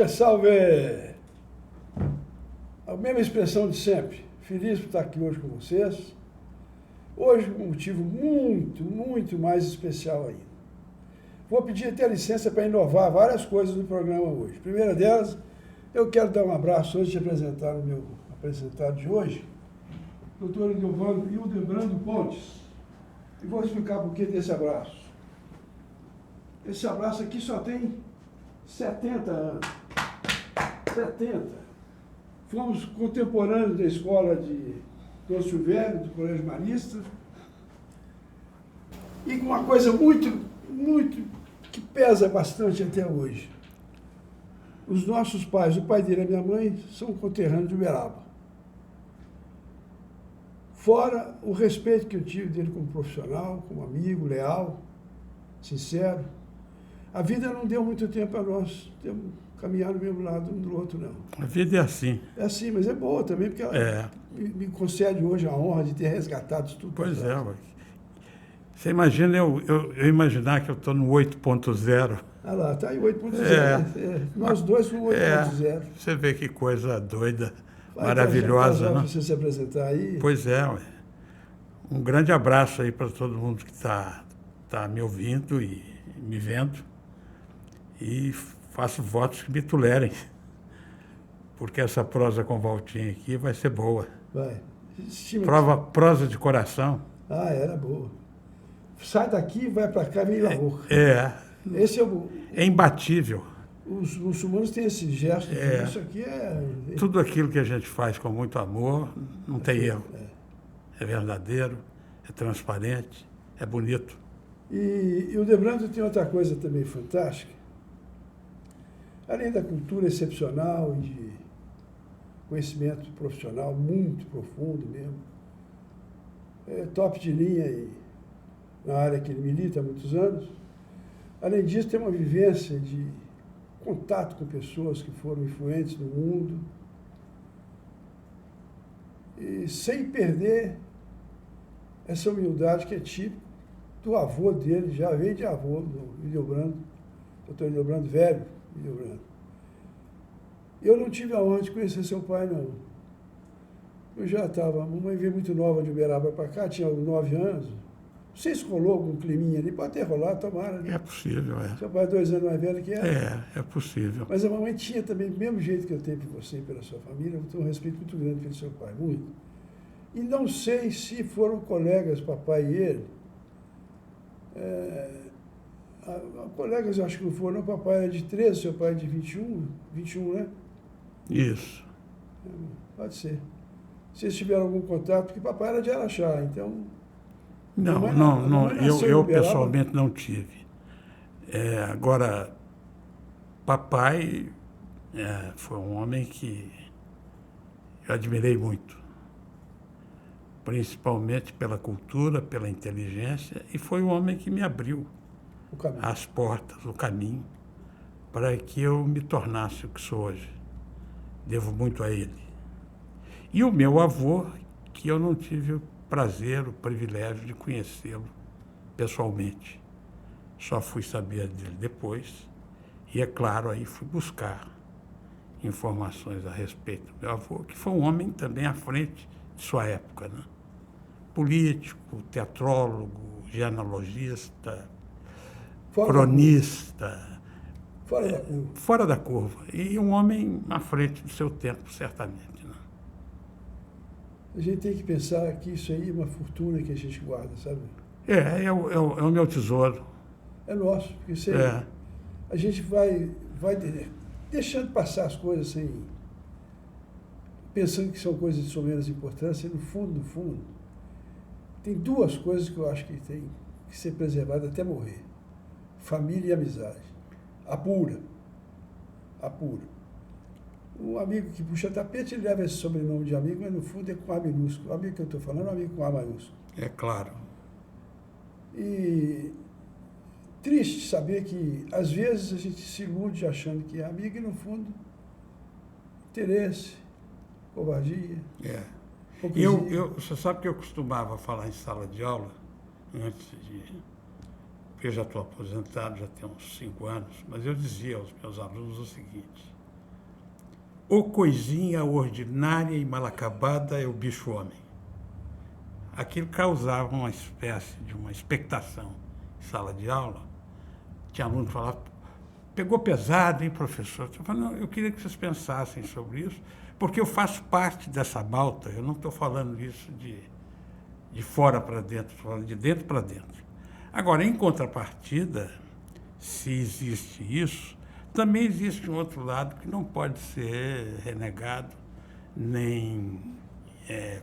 Salve, salve! A mesma expressão de sempre. Feliz por estar aqui hoje com vocês. Hoje, um motivo muito mais especial ainda. Vou pedir até licença para inovar várias coisas no programa hoje. A primeira delas, eu quero dar um abraço antes de apresentar o meu apresentado de hoje, doutor Hildebrando Pontes. E vou explicar por que desse abraço. Esse abraço aqui só tem 70 anos. 70. Fomos contemporâneos da escola de Dom Silvério, do Colégio Marista. E com uma coisa muito que pesa bastante até hoje. Os nossos pais, o pai dele e a minha mãe, são conterrâneos de Uberaba. Fora o respeito que eu tive dele como profissional, como amigo, leal, sincero. A vida não deu muito tempo a nós caminhar no mesmo lado um do outro, não. A vida é assim. É assim, mas é boa também, porque ela me concede hoje a honra de ter resgatado isso tudo. Pois é, ué. Você imagina eu imaginar que eu estou no 8.0. Ah lá, está aí 8.0. Nós dois com 8.0. Você vê que coisa doida, maravilhosa, né? Né? Você se apresentar aí. Pois é, ué. Um grande abraço aí para todo mundo que está me ouvindo e me vendo. E faço votos que me tolerem, porque essa prosa com o Valtinho aqui vai ser boa. Vai. Prosa de coração. Ah, era boa. Sai daqui, vai para cá, vem na boca. Esse é imbatível. Os muçulmanos têm esse gesto. Isso aqui é... Tudo aquilo que a gente faz com muito amor, não tem erro. É verdadeiro, é transparente, é bonito. E o Hildebrando tem outra coisa também fantástica. Além da cultura excepcional e de conhecimento profissional muito profundo mesmo, top de linha na área que ele milita há muitos anos. Além disso, tem uma vivência de contato com pessoas que foram influentes no mundo e sem perder essa humildade que é típica do avô dele, já veio de avô, do Hildebrando, doutor Hildebrando Velho, Hildebrando. Eu não tive a honra de conhecer seu pai, não. Eu já estava, a mamãe veio muito nova de Uberaba para cá, tinha 9 anos. Não sei se rolou algum climinha ali, pode ter rolado, tomara. Né? É possível, Seu pai é 2 anos mais velho que ela. É possível. Mas a mamãe tinha também, do mesmo jeito que eu tenho por você e pela sua família, eu tenho um respeito muito grande pelo seu pai, muito. E não sei se foram colegas, papai e ele. Colegas, eu acho que não foram, não. Papai era de 13, seu pai é de 21, né? Isso. Pode ser. Vocês tiveram algum contato, porque papai era de Araxá, então... Não, eu pessoalmente não tive. Agora, papai foi um homem que eu admirei muito, principalmente pela cultura, pela inteligência, e foi um homem que me abriu as portas, o caminho, para que eu me tornasse o que sou hoje. Devo muito a ele. E o meu avô, que eu não tive o prazer, o privilégio de conhecê-lo pessoalmente. Só fui saber dele depois. E, é claro, aí fui buscar informações a respeito do meu avô, que foi um homem também à frente de sua época, né? Político, teatrólogo, genealogista, cronista. Fora da curva. E um homem à frente do seu tempo, certamente. Né? A gente tem que pensar que isso aí é uma fortuna que a gente guarda, sabe? É o meu tesouro. É nosso, porque a gente vai deixando passar as coisas sem... pensando que são coisas de sua menos importância, e no fundo, tem 2 coisas que eu acho que tem que ser preservadas até morrer. Família e amizade. Apura. Um amigo que puxa tapete, ele leva esse sobrenome de amigo, mas no fundo é com A minúsculo. O amigo que eu estou falando é um amigo com A maiúsculo. É claro. E triste saber que, às vezes, a gente se ilude achando que é amigo e, no fundo, interesse, covardia. Você sabe que eu costumava falar em sala de aula, antes de... porque eu já estou aposentado, já tem uns 5 anos, mas eu dizia aos meus alunos o seguinte: Ô coisinha ordinária e mal acabada é o bicho-homem. Aquilo causava uma espécie de uma expectação em sala de aula. Tinha aluno que falava, pegou pesado, hein, professor? Eu falei, não, eu queria que vocês pensassem sobre isso, porque eu faço parte dessa malta, eu não estou falando isso de fora para dentro, estou falando de dentro para dentro. Agora, em contrapartida, se existe isso, também existe um outro lado que não pode ser renegado, nem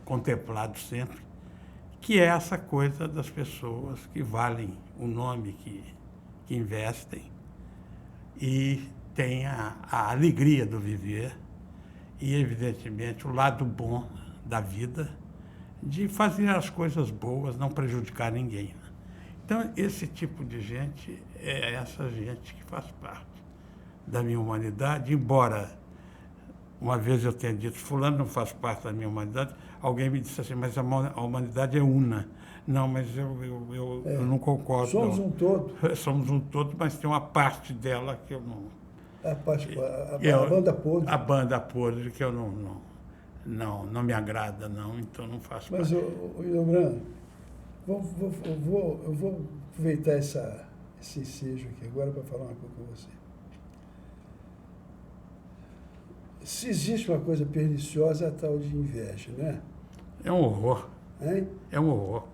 contemplado sempre, que é essa coisa das pessoas que valem o nome que investem e têm a alegria do viver e, evidentemente, o lado bom da vida de fazer as coisas boas, não prejudicar ninguém. Então, esse tipo de gente é essa gente que faz parte da minha humanidade, embora uma vez eu tenha dito, fulano não faz parte da minha humanidade, alguém me disse assim, mas a humanidade é una. Não, mas eu não concordo. Somos um todo. Somos um todo, mas tem uma parte dela que eu não... A banda podre. A banda podre que eu não me agrada, não, então não faço parte. Mas, Hildebrando, eu vou aproveitar esse ensejo aqui agora para falar uma coisa com você. Se existe uma coisa perniciosa, é a tal de inveja, né? É um horror. Hein? É um horror.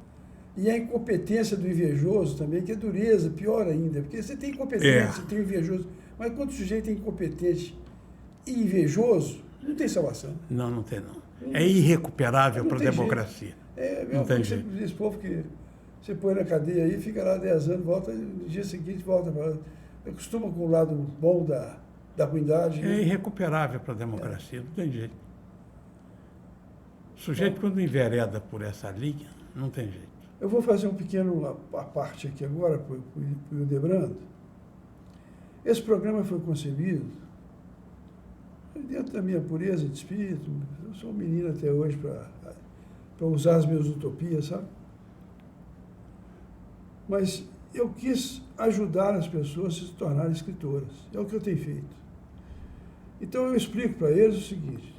E a incompetência do invejoso também, que é dureza, pior ainda, porque você tem incompetência, você tem invejoso, mas quando o sujeito é incompetente e invejoso, não tem salvação. Não tem não. É irrecuperável para a democracia. Não tem jeito. Esse povo que você põe na cadeia aí, fica lá 10 anos, volta, no dia seguinte volta para... Acostuma com o lado bom da ruindade. É irrecuperável para a democracia, não tem jeito. O sujeito, quando envereda por essa linha, não tem jeito. Eu vou fazer um pequeno parte aqui agora para o Hildebrando. Esse programa foi concebido dentro da minha pureza de espírito. Eu sou um menino até hoje para usar as minhas utopias, sabe? Mas eu quis ajudar as pessoas a se tornarem escritoras. É o que eu tenho feito. Então eu explico para eles o seguinte.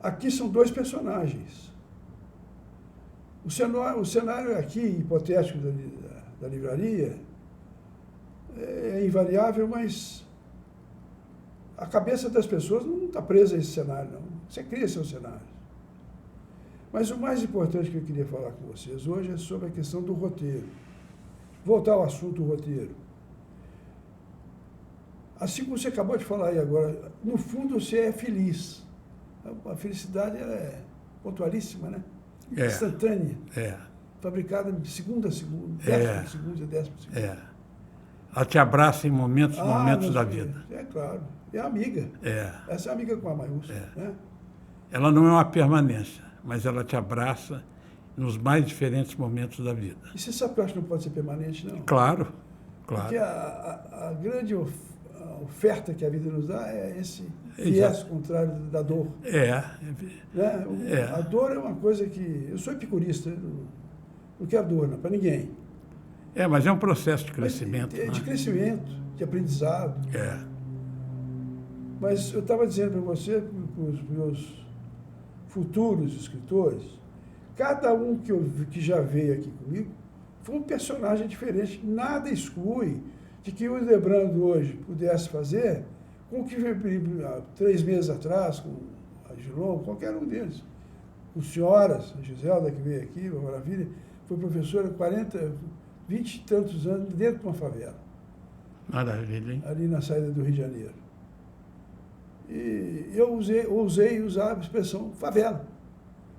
Aqui são dois personagens. O cenário aqui, hipotético da livraria, é invariável, mas a cabeça das pessoas não está presa a esse cenário, não. Você cria seu cenário. Mas o mais importante que eu queria falar com vocês hoje é sobre a questão do roteiro. Voltar ao assunto do roteiro. Assim como você acabou de falar aí agora, no fundo você é feliz. A felicidade ela é pontualíssima, né? Instantânea. Fabricada de segunda a segunda, décima de segunda a décima de segunda. Ela te abraça em momentos da vida. É claro. É amiga. Essa é amiga com a maiúscula. Né? Ela não é uma permanência, mas ela te abraça nos mais diferentes momentos da vida. E você sabe que eu acho que não pode ser permanente, não? Claro. Porque a grande oferta que a vida nos dá é esse viés contrário da dor. Né? A dor é uma coisa que... Eu sou epicurista, não quero dor, não, para ninguém. Mas é um processo de crescimento. De crescimento, de aprendizado. Mas eu estava dizendo para você, para os meus futuros escritores, cada um que já veio aqui comigo foi um personagem diferente. Nada exclui de que o Hildebrando hoje pudesse fazer com o que veio há 3 meses atrás, com a Gilon, qualquer um deles. Com senhoras, a Giselda que veio aqui, uma maravilha, foi professora há 20 e tantos anos dentro de uma favela. Maravilha, hein? Ali na saída do Rio de Janeiro. E eu ousei usar a expressão favela.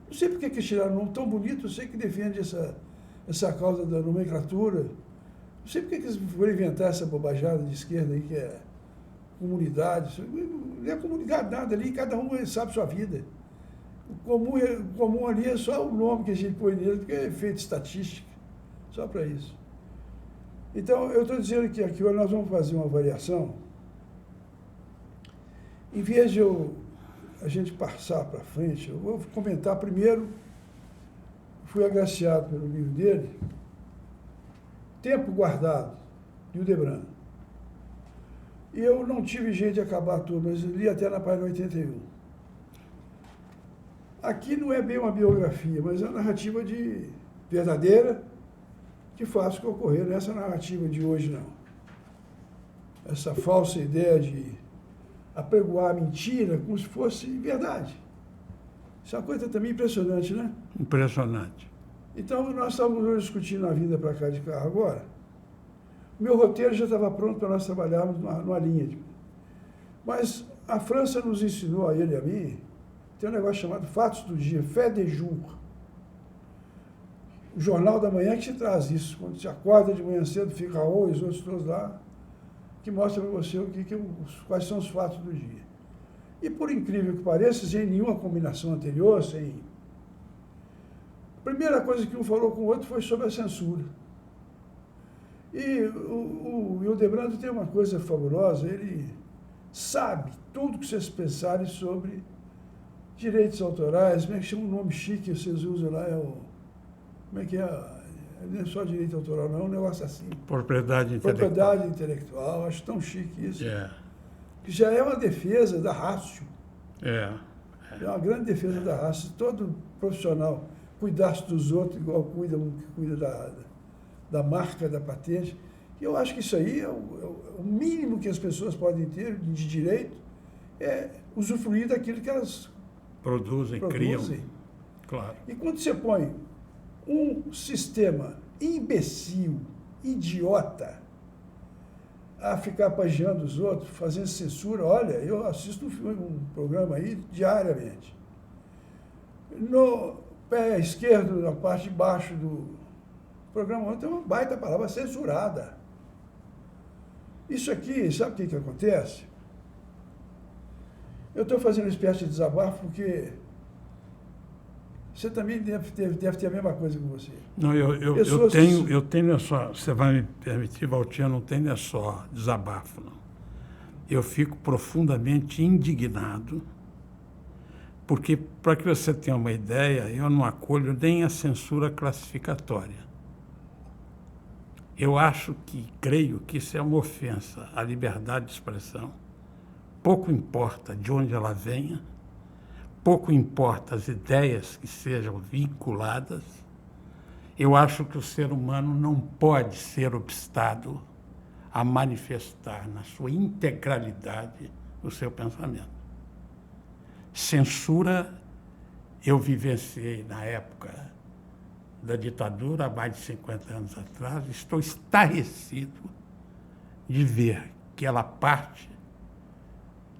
Não sei porque que tiraram um nome tão bonito, eu sei que defende essa causa da nomenclatura. Não sei porque que eles foram inventar essa bobajada de esquerda aí, que é comunidade. Não é comunidade nada ali, cada um sabe sua vida. O comum ali é só o nome que a gente põe nele, porque é feito estatística, só para isso. Então, eu estou dizendo que aqui nós vamos fazer uma variação. Em vez de a gente passar para frente, eu vou comentar primeiro, fui agraciado pelo livro dele, Tempo Guardado, de Hildebrando. E eu não tive jeito de acabar tudo, mas li até na página 81. Aqui não é bem uma biografia, mas é uma narrativa verdadeira de fatos que ocorreram. Não é essa narrativa de hoje, não. Essa falsa ideia de apregoar a mentira como se fosse verdade. Isso é uma coisa também impressionante, né? Impressionante. Então, nós estávamos hoje discutindo a vinda para cá de carro agora. O meu roteiro já estava pronto para nós trabalharmos numa linha. Mas a França nos ensinou, a ele e a mim, tem um negócio chamado Fatos do Dia, Fait de Jour. O Jornal da Manhã que te traz isso. Quando você acorda de manhã cedo, fica Raul e os outros todos lá, que mostra para você quais são os fatos do dia. E por incrível que pareça, sem nenhuma combinação anterior, a primeira coisa que um falou com o outro foi sobre a censura. E o Hildebrando tem uma coisa fabulosa, ele sabe tudo que vocês pensarem sobre direitos autorais, como é que chama o nome chique que vocês usam lá, como é que é? Não é só direito autoral, não, é um negócio assim. Propriedade intelectual. Propriedade intelectual, acho tão chique isso. Que já é uma defesa da ratio. É uma grande defesa da ratio. Todo profissional cuidasse dos outros igual cuida da marca, da patente. E eu acho que isso aí é o mínimo que as pessoas podem ter de direito, é usufruir daquilo que elas produzem. Criam. Claro. E quando você põe um sistema imbecil, idiota, a ficar pagiando os outros, fazendo censura, olha, eu assisto um programa aí diariamente. No pé esquerdo, na parte de baixo do programa, tem uma baita palavra censurada. Isso aqui, sabe o que acontece? Eu estou fazendo uma espécie de desabafo porque você também deve ter a mesma coisa que você. Não, eu tenho só, você vai me permitir, Valtinho, não tenho só desabafo, não. Eu fico profundamente indignado, porque, para que você tenha uma ideia, eu não acolho nem a censura classificatória. Eu creio que isso é uma ofensa à liberdade de expressão. Pouco importa de onde ela venha, pouco importa as ideias que sejam vinculadas. Eu acho que o ser humano não pode ser obstado a manifestar na sua integralidade o seu pensamento. Censura, eu vivenciei na época da ditadura, há mais de 50 anos atrás, estou estarrecido de ver que ela parte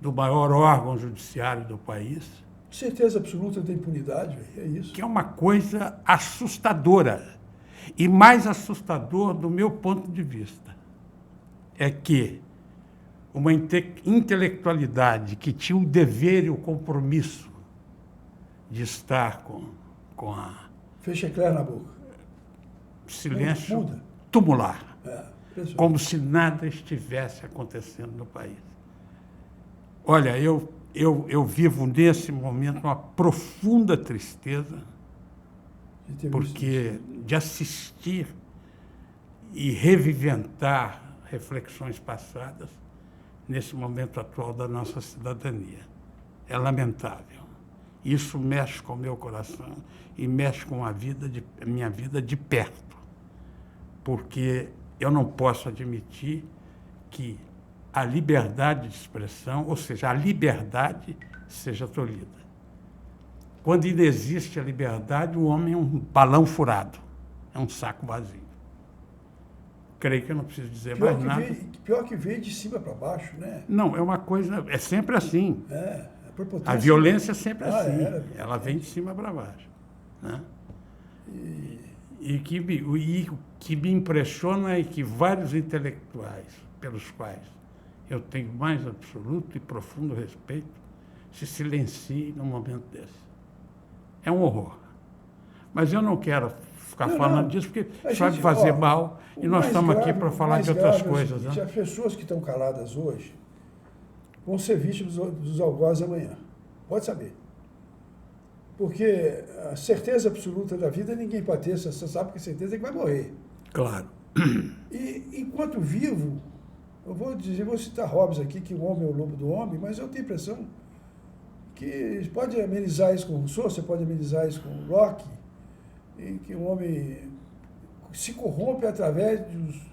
do maior órgão judiciário do país. Certeza absoluta da impunidade, é isso. Que é uma coisa assustadora. E mais assustador, do meu ponto de vista, é que uma intelectualidade que tinha o dever e o compromisso de estar com a... Fecha eclair na boca. Silêncio tumular. Como se nada estivesse acontecendo no país. Olha, eu vivo nesse momento uma profunda tristeza, porque de assistir e reviventar reflexões passadas nesse momento atual da nossa cidadania. É lamentável. Isso mexe com o meu coração e mexe com a minha vida de perto, porque eu não posso admitir que a liberdade de expressão, ou seja, a liberdade, seja tolhida. Quando ainda existe a liberdade, o homem é um balão furado, é um saco vazio. Creio que eu não preciso dizer mais nada. Pior que veio de cima para baixo, né? Não, é uma coisa, é sempre assim. A violência é sempre assim, ela vem de cima para baixo. Né? E o que me impressiona é que vários intelectuais, pelos quais eu tenho mais absoluto e profundo respeito, se silenciem num momento desse. É um horror. Mas eu não quero ficar falando disso, porque sabe fazer mal, e nós estamos aqui para falar de outras coisas. Né? As pessoas que estão caladas hoje vão ser vítimas dos algozes amanhã. Pode saber. Porque a certeza absoluta da vida ninguém pode ter, você sabe com certeza que vai morrer. Claro. E enquanto vivo, vou citar Hobbes aqui, que o homem é o lobo do homem, mas eu tenho a impressão que pode amenizar isso com Rousseau, você pode amenizar isso com Locke, e que o homem se corrompe através dos...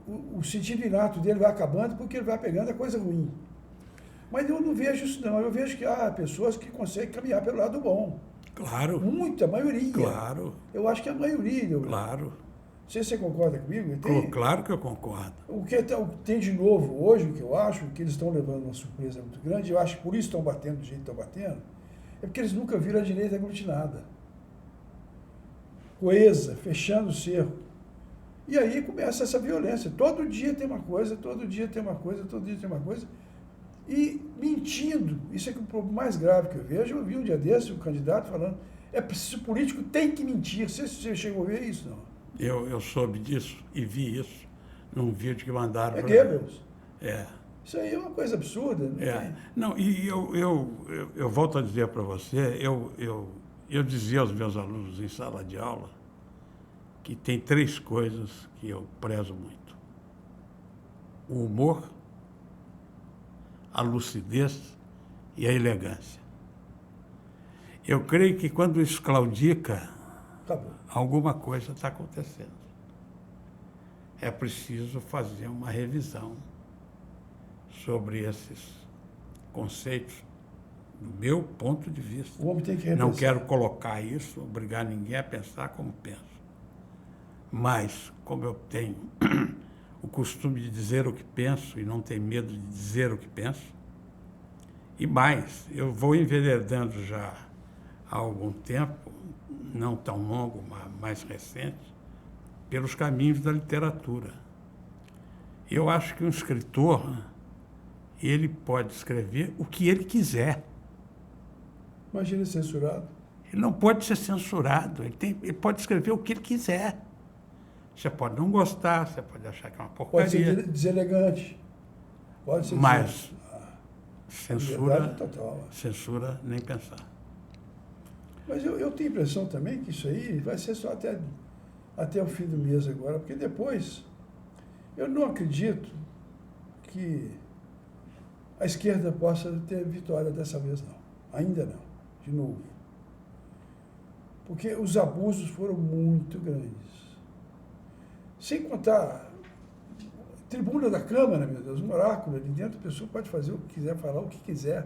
O sentido inato dele vai acabando porque ele vai pegando a coisa ruim. Mas eu não vejo isso, não. Eu vejo que há pessoas que conseguem caminhar pelo lado bom. Claro. Muita, a maioria. Claro. Eu acho que a maioria. Claro. Não sei se você concorda comigo. Claro que eu concordo. O que tem de novo hoje, o que eu acho, que eles estão levando uma surpresa muito grande, eu acho que por isso estão batendo do jeito que estão batendo, é porque eles nunca viram a direita aglutinada. Coesa, fechando o cerco. E aí começa essa violência. Todo dia tem uma coisa, todo dia tem uma coisa, todo dia tem uma coisa. E mentindo. Isso é que o problema mais grave que eu vejo. Eu vi um dia desse um candidato falando, é preciso, o político tem que mentir. Você chegou a ver isso, não? Eu soube disso e vi isso num vídeo que mandaram. É Goebbels. É. Isso aí é uma coisa absurda. Não, e eu volto a dizer para você, eu dizia aos meus alunos em sala de aula que tem 3 coisas que eu prezo muito: o humor, a lucidez e a elegância. Eu creio que quando isso claudica, alguma coisa está acontecendo. É preciso fazer uma revisão sobre esses conceitos, do meu ponto de vista. O homem tem que repensar. Não quero colocar isso, obrigar ninguém a pensar como penso. Mas, como eu tenho o costume de dizer o que penso e não tenho medo de dizer o que penso, e mais, eu vou enveredando já há algum tempo, não tão longo, mas mais recente, pelos caminhos da literatura. Eu acho que um escritor, ele pode escrever o que ele quiser. Imagina censurado. Ele não pode ser censurado, ele pode escrever o que ele quiser. Você pode não gostar, você pode achar que é uma porcaria. Pode ser deselegante. Pode ser. Mas censura, total. Censura nem pensar. Mas eu tenho a impressão também que isso aí vai ser só até o fim do mês agora, porque depois eu não acredito que a esquerda possa ter vitória dessa vez, não. Ainda não, de novo. Porque os abusos foram muito grandes. Sem contar, tribuna da Câmara, meu Deus, um oráculo ali dentro, a pessoa pode fazer o que quiser, falar o que quiser.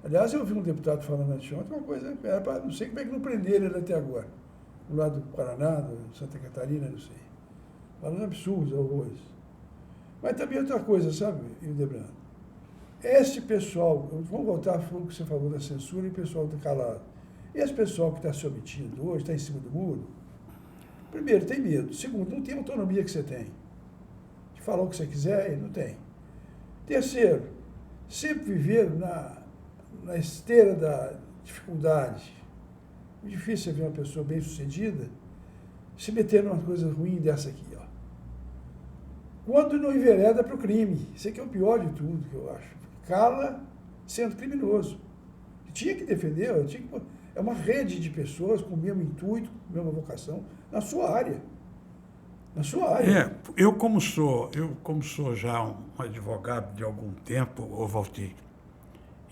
Aliás, eu ouvi um deputado falando anteontem uma coisa, não sei como é que não prenderam ele até agora. Do lado do Paraná, do Santa Catarina, não sei. Falando absurdos, horrores. Mas também outra coisa, sabe, Hildebrando? Esse pessoal, vamos voltar ao que você falou da censura e o pessoal está calado. Esse pessoal que está se omitindo hoje, está em cima do muro, primeiro, tem medo. Segundo, não tem a autonomia que você tem. De falar o que você quiser, ele não tem. Terceiro, sempre viveram na esteira da dificuldade. É difícil você ver uma pessoa bem-sucedida se meter numa coisa ruim dessa aqui, ó. Quando não envereda para o crime. Isso aqui é o pior de tudo, que eu acho. Cala sendo criminoso. Tinha que defender, é uma rede de pessoas com o mesmo intuito, com a mesma vocação, na sua área. Na sua área. Eu como sou já um advogado de algum tempo, ô Valtir,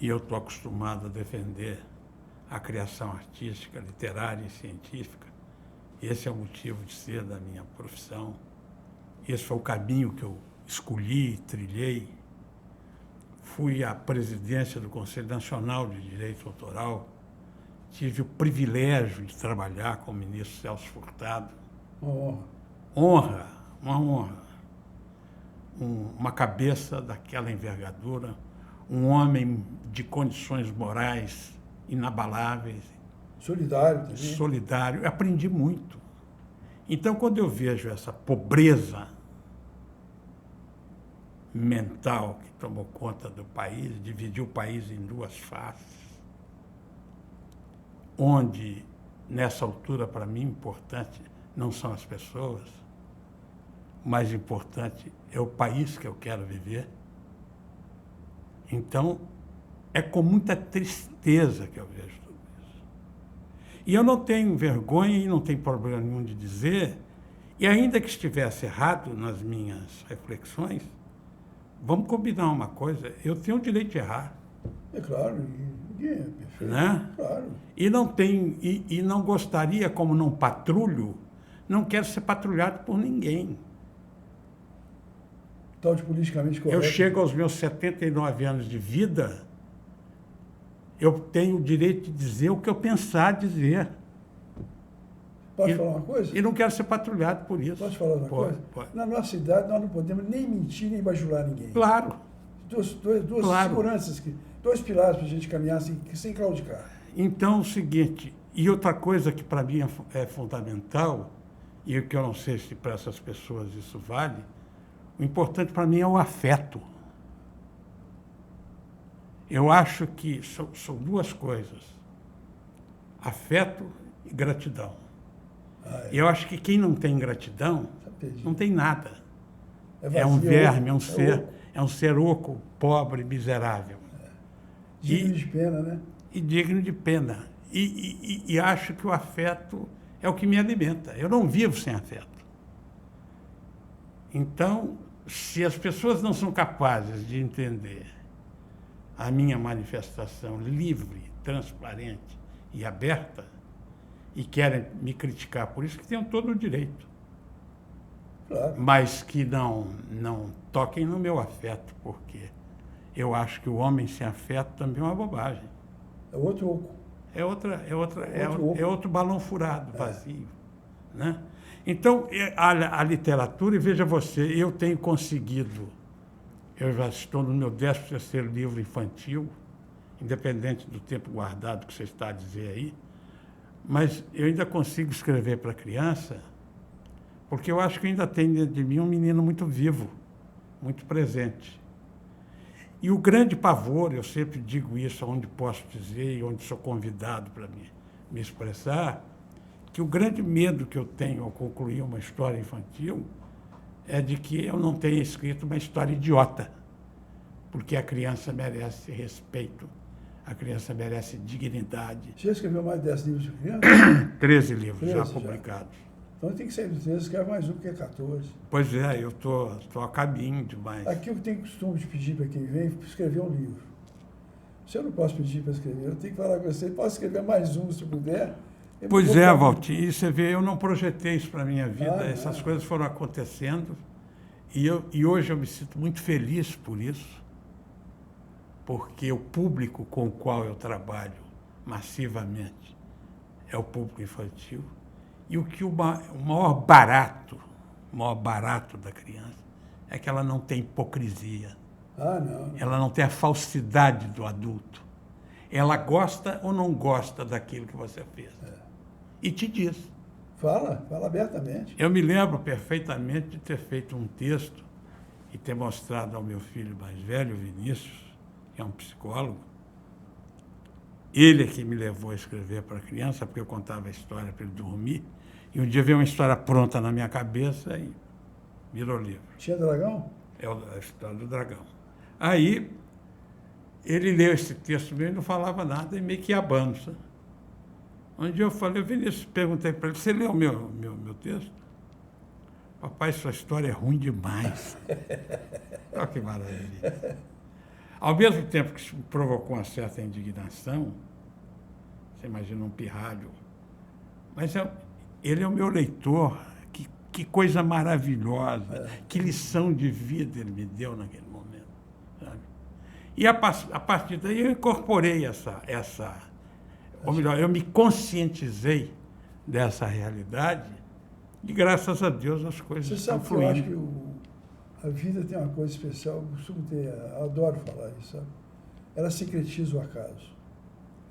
e eu estou acostumado a defender a criação artística, literária e científica, esse é o motivo de ser da minha profissão, esse foi o caminho que eu escolhi, trilhei. Fui à presidência do Conselho Nacional de Direito Autoral, tive o privilégio de trabalhar com o ministro Celso Furtado. Uma honra. Uma cabeça daquela envergadura, um homem de condições morais inabaláveis. Solidário também. Solidário. Eu aprendi muito. Então, quando eu vejo essa pobreza mental que tomou conta do país, dividiu o país em 2 faces, onde, nessa altura, para mim, importante não são as pessoas, o mais importante é o país que eu quero viver. Então, é com muita tristeza que eu vejo tudo isso. E eu não tenho vergonha e não tenho problema nenhum de dizer, e ainda que estivesse errado nas minhas reflexões, vamos combinar uma coisa, eu tenho o direito de errar. É claro, ninguém é perfeito. Né? Claro. E não gostaria, como não patrulho, não quero ser patrulhado por ninguém. Tal de politicamente correto. Eu chego aos meus 79 anos de vida, eu tenho o direito de dizer o que eu pensar dizer. Posso falar uma coisa? E não quero ser patrulhado por isso. Posso falar uma coisa? Pode. Na nossa idade, nós não podemos nem mentir, nem bajular ninguém. Claro. Duas Claro. seguranças, dois pilares para a gente caminhar sem claudicar. Então, o seguinte, e outra coisa que para mim é fundamental, e que eu não sei se para essas pessoas isso vale, o importante para mim é o afeto. Eu acho que são duas coisas, afeto e gratidão. E eu acho que quem não tem gratidão, não tem nada. É um verme, é um ser oco, pobre, miserável. Digno de pena, né? E digno de pena. E acho que o afeto é o que me alimenta. Eu não vivo sem afeto. Então, se as pessoas não são capazes de entender a minha manifestação livre, transparente e aberta, e querem me criticar por isso, que tenham todo o direito. Claro. Mas que não toquem no meu afeto, porque eu acho que o homem sem afeto também é uma bobagem. É outro oco. É outro balão furado, vazio. Né? Então, a literatura, e veja você, eu tenho conseguido, eu já estou no meu 13º livro infantil, independente do tempo guardado que você está a dizer aí, mas eu ainda consigo escrever para criança, porque eu acho que ainda tem dentro de mim um menino muito vivo, muito presente. E o grande pavor, eu sempre digo isso onde posso dizer e onde sou convidado para me expressar, que o grande medo que eu tenho ao concluir uma história infantil é de que eu não tenha escrito uma história idiota, porque a criança merece respeito. A criança merece dignidade. Você já escreveu mais de 10 livros de criança? 13 livros já publicados. Então tem que sair dos 13, escreve mais um, que é 14. Pois é, eu estou a caminho demais. Aqui eu tenho costume de pedir para quem vem escrever um livro. Se eu não posso pedir para escrever, eu tenho que falar com você, posso escrever mais um se puder? Pois é, Valtinho, e você vê, eu não projetei isso para a minha vida, essas coisas foram acontecendo, e hoje eu me sinto muito feliz por isso, porque o público com o qual eu trabalho massivamente é o público infantil, e o maior barato da criança é que ela não tem hipocrisia. Não. Ela não tem a falsidade do adulto. Ela gosta ou não gosta daquilo que você fez. E te diz. Fala abertamente. Eu me lembro perfeitamente de ter feito um texto e ter mostrado ao meu filho mais velho, Vinícius, que é um psicólogo. Ele é que me levou a escrever para a criança, porque eu contava a história para ele dormir. E um dia veio uma história pronta na minha cabeça e virou livro. Tinha dragão? É a história do dragão. Aí, ele leu esse texto meu e não falava nada, e meio que abando. Sabe? Um dia eu falei, Vinícius, perguntei para ele, você leu meu texto? Papai, sua história é ruim demais. Olha que maravilha. Ao mesmo tempo que isso provocou uma certa indignação, você imagina um pirralho, mas ele é o meu leitor, que coisa maravilhosa, que lição de vida ele me deu naquele momento. Sabe? E a partir daí eu incorporei ou melhor, eu me conscientizei dessa realidade e, graças a Deus, as coisas estão fluindo. Eu acho que a vida tem uma coisa especial, eu costumo ter, eu adoro falar isso, sabe? Ela secretiza o acaso.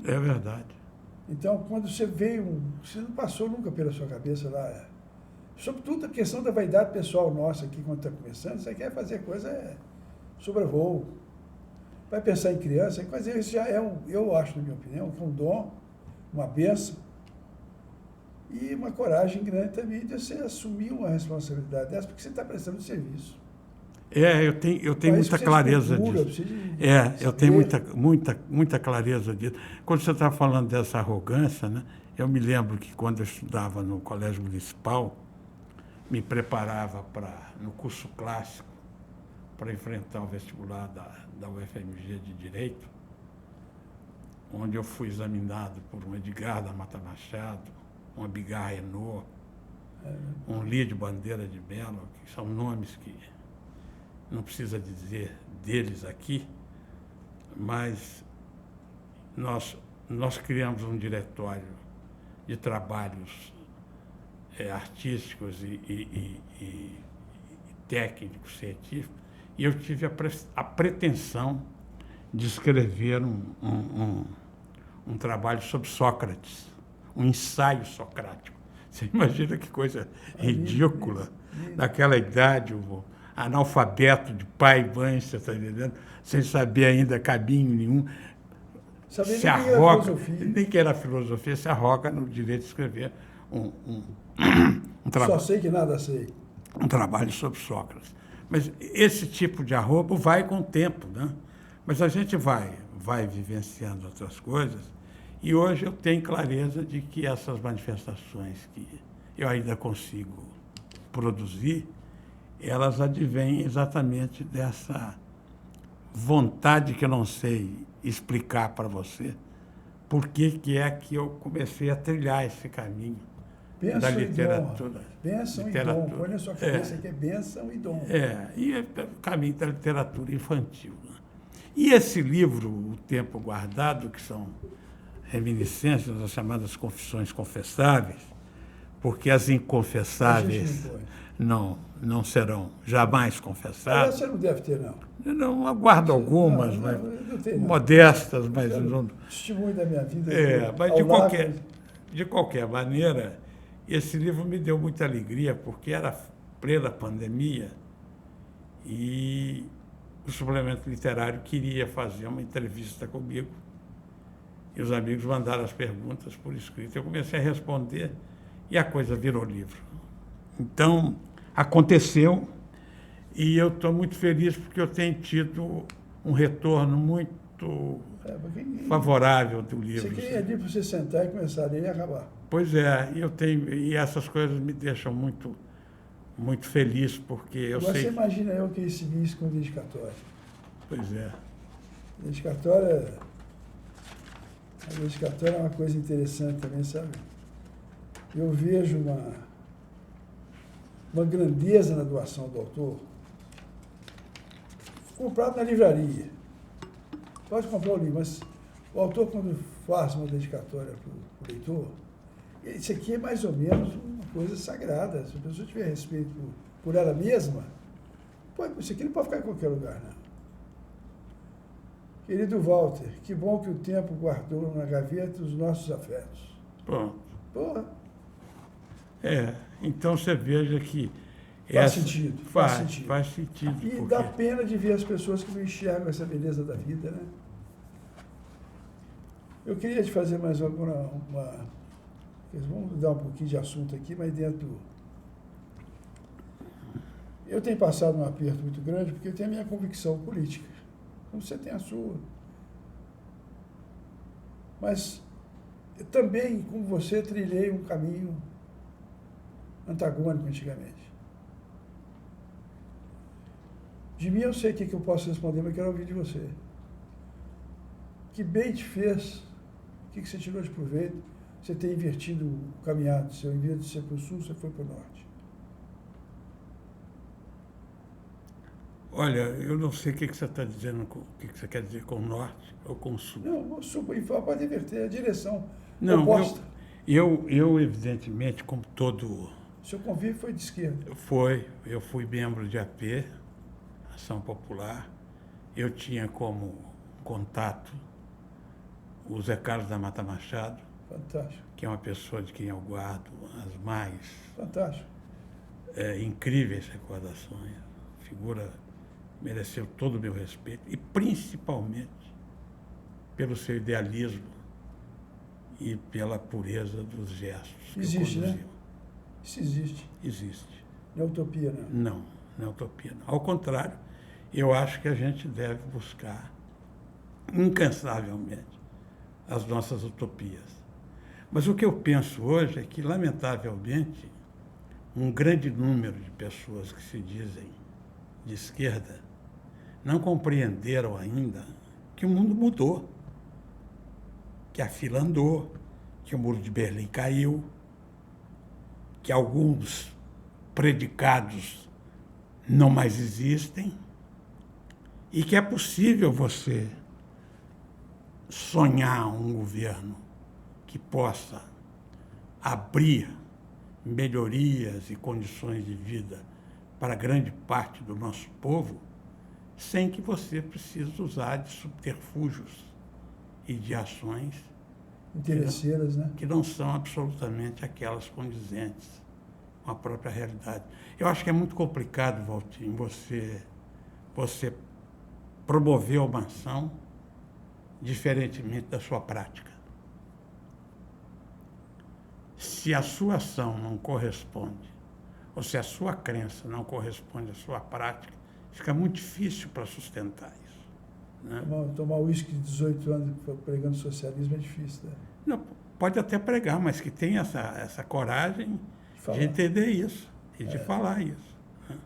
É verdade. Então, quando você você não passou nunca pela sua cabeça lá, sobretudo a questão da vaidade pessoal nossa aqui, quando está começando, você quer fazer coisa sobrevoo. Vai pensar em criança, mas isso já eu acho, na minha opinião, que é um dom, uma bênção e uma coragem grande também de você assumir uma responsabilidade dessa, porque você está prestando serviço. Eu tenho muita clareza disso. Eu tenho muita clareza disso. Quando você está falando dessa arrogância, né, eu me lembro que quando eu estudava no Colégio Municipal, me preparava no curso clássico para enfrentar o vestibular da UFMG de Direito, onde eu fui examinado por um Edgar da Mata Machado, um Abigar Renault, um Lídio Bandeira de Mello, que são nomes que não precisa dizer deles aqui, mas nós criamos um diretório de trabalhos artísticos e técnicos, científicos, e eu tive a pretensão de escrever um trabalho sobre Sócrates, um ensaio socrático. Você imagina que coisa ridícula, naquela idade, o analfabeto de pai e mãe, você está entendendo? Sem saber ainda caminho nenhum, se arroga, nem que era filosofia, se arroga no direito de escrever um trabalho. Só sei que nada sei. Um trabalho sobre Sócrates. Mas esse tipo de arrobo vai com o tempo, né? Mas a gente vai vivenciando outras coisas, e hoje eu tenho clareza de que essas manifestações que eu ainda consigo produzir, elas advêm exatamente dessa vontade que eu não sei explicar para você, por que é que eu comecei a trilhar esse caminho da literatura. Bênção e dom. Põe na sua cabeça que é bênção e dom. E é o caminho da literatura infantil. Né? E esse livro, O Tempo Guardado, que são reminiscências, as chamadas confissões confessáveis, porque as inconfessáveis não serão jamais confessadas. Você não deve ter, não. Eu não aguardo algumas, mas modestas, mas não. Testemunho da minha vida. Mas de qualquer maneira, esse livro me deu muita alegria, porque era plena pandemia e o suplemento literário queria fazer uma entrevista comigo. E os amigos mandaram as perguntas por escrito. Eu comecei a responder e a coisa virou livro. Então, aconteceu, e eu estou muito feliz porque eu tenho tido um retorno muito favorável do livro. Você queria ir para você sentar e começar a ler e acabar. Pois é, e essas coisas me deixam muito, muito feliz, porque eu Agora sei... Você imagina eu que recebi isso com dedicatória. Pois é. A dedicatória é uma coisa interessante também, sabe? Eu vejo uma grandeza na doação do autor, comprado na livraria. Pode comprar o livro, mas o autor, quando faz uma dedicatória para o leitor, isso aqui é mais ou menos uma coisa sagrada. Se a pessoa tiver respeito por ela mesma, isso aqui não pode ficar em qualquer lugar, não. Querido Walter, que bom que o tempo guardou na gaveta os nossos afetos. Pronto. Porra. Então você veja que... Faz sentido. Faz sentido. E porque... dá pena de ver as pessoas que não enxergam essa beleza da vida, né? Eu queria te fazer mais alguma... Vamos dar um pouquinho de assunto aqui, mas dentro... Eu tenho passado um aperto muito grande porque eu tenho a minha convicção política. Como você tem a sua. Mas eu também, como você, trilhei um caminho antagônico antigamente. De mim eu sei o que eu posso responder, mas quero ouvir de você. Que bem te fez? O que você tirou de proveito? Você tem invertido o caminhado seu, em vez de ser para o sul, você foi para o norte. Olha, eu não sei o que você está dizendo, o que você quer dizer com o norte ou com o sul. Não, o sul pode inverter a direção oposta. Eu, evidentemente, como todo... Seu convívio foi de esquerda? Eu fui membro de AP, Ação Popular. Eu tinha como contato o Zé Carlos da Mata Machado. Fantástico. Que é uma pessoa de quem eu guardo as mais... Fantástico. Incríveis recordações. Figura mereceu todo o meu respeito, e principalmente pelo seu idealismo e pela pureza dos gestos. Existe, né? Isso existe. Existe. Não é utopia, não? Não é utopia, não. Ao contrário, eu acho que a gente deve buscar incansavelmente as nossas utopias. Mas o que eu penso hoje é que, lamentavelmente, um grande número de pessoas que se dizem de esquerda não compreenderam ainda que o mundo mudou, que a fila andou, que o Muro de Berlim caiu, que alguns predicados não mais existem e que é possível você sonhar um governo que possa abrir melhorias e condições de vida para grande parte do nosso povo, sem que você precise usar de subterfúgios e de ações interesseiras, né? Que não são absolutamente aquelas condizentes com a própria realidade. Eu acho que é muito complicado, Valtinho, você promover uma ação diferentemente da sua prática. Se a sua ação não corresponde, ou se a sua crença não corresponde à sua prática, fica muito difícil para sustentar isso. Né? Tomar uísque de 18 anos pregando socialismo é difícil, né? Não, pode até pregar, mas que tenha essa coragem de entender isso e de falar isso. Né?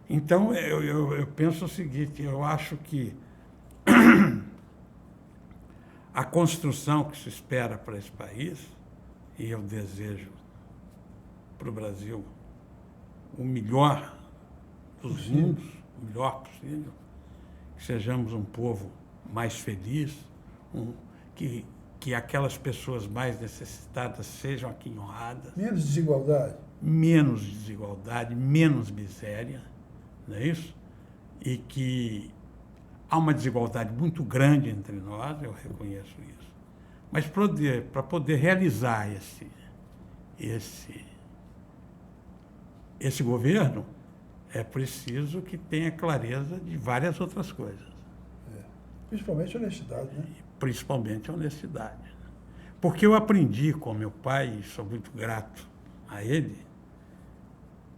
Então, eu penso o seguinte, eu acho que a construção que se espera para esse país, e eu desejo para o Brasil o melhor dos mundos, o melhor possível, que sejamos um povo mais feliz, que aquelas pessoas mais necessitadas sejam aqui honradas. Menos desigualdade. Menos desigualdade, menos miséria, não é isso? E que há uma desigualdade muito grande entre nós, eu reconheço isso. Mas para poder realizar esse governo, é preciso que tenha clareza de várias outras coisas. Principalmente a honestidade, né? Principalmente a honestidade. Porque eu aprendi com meu pai, e sou muito grato a ele,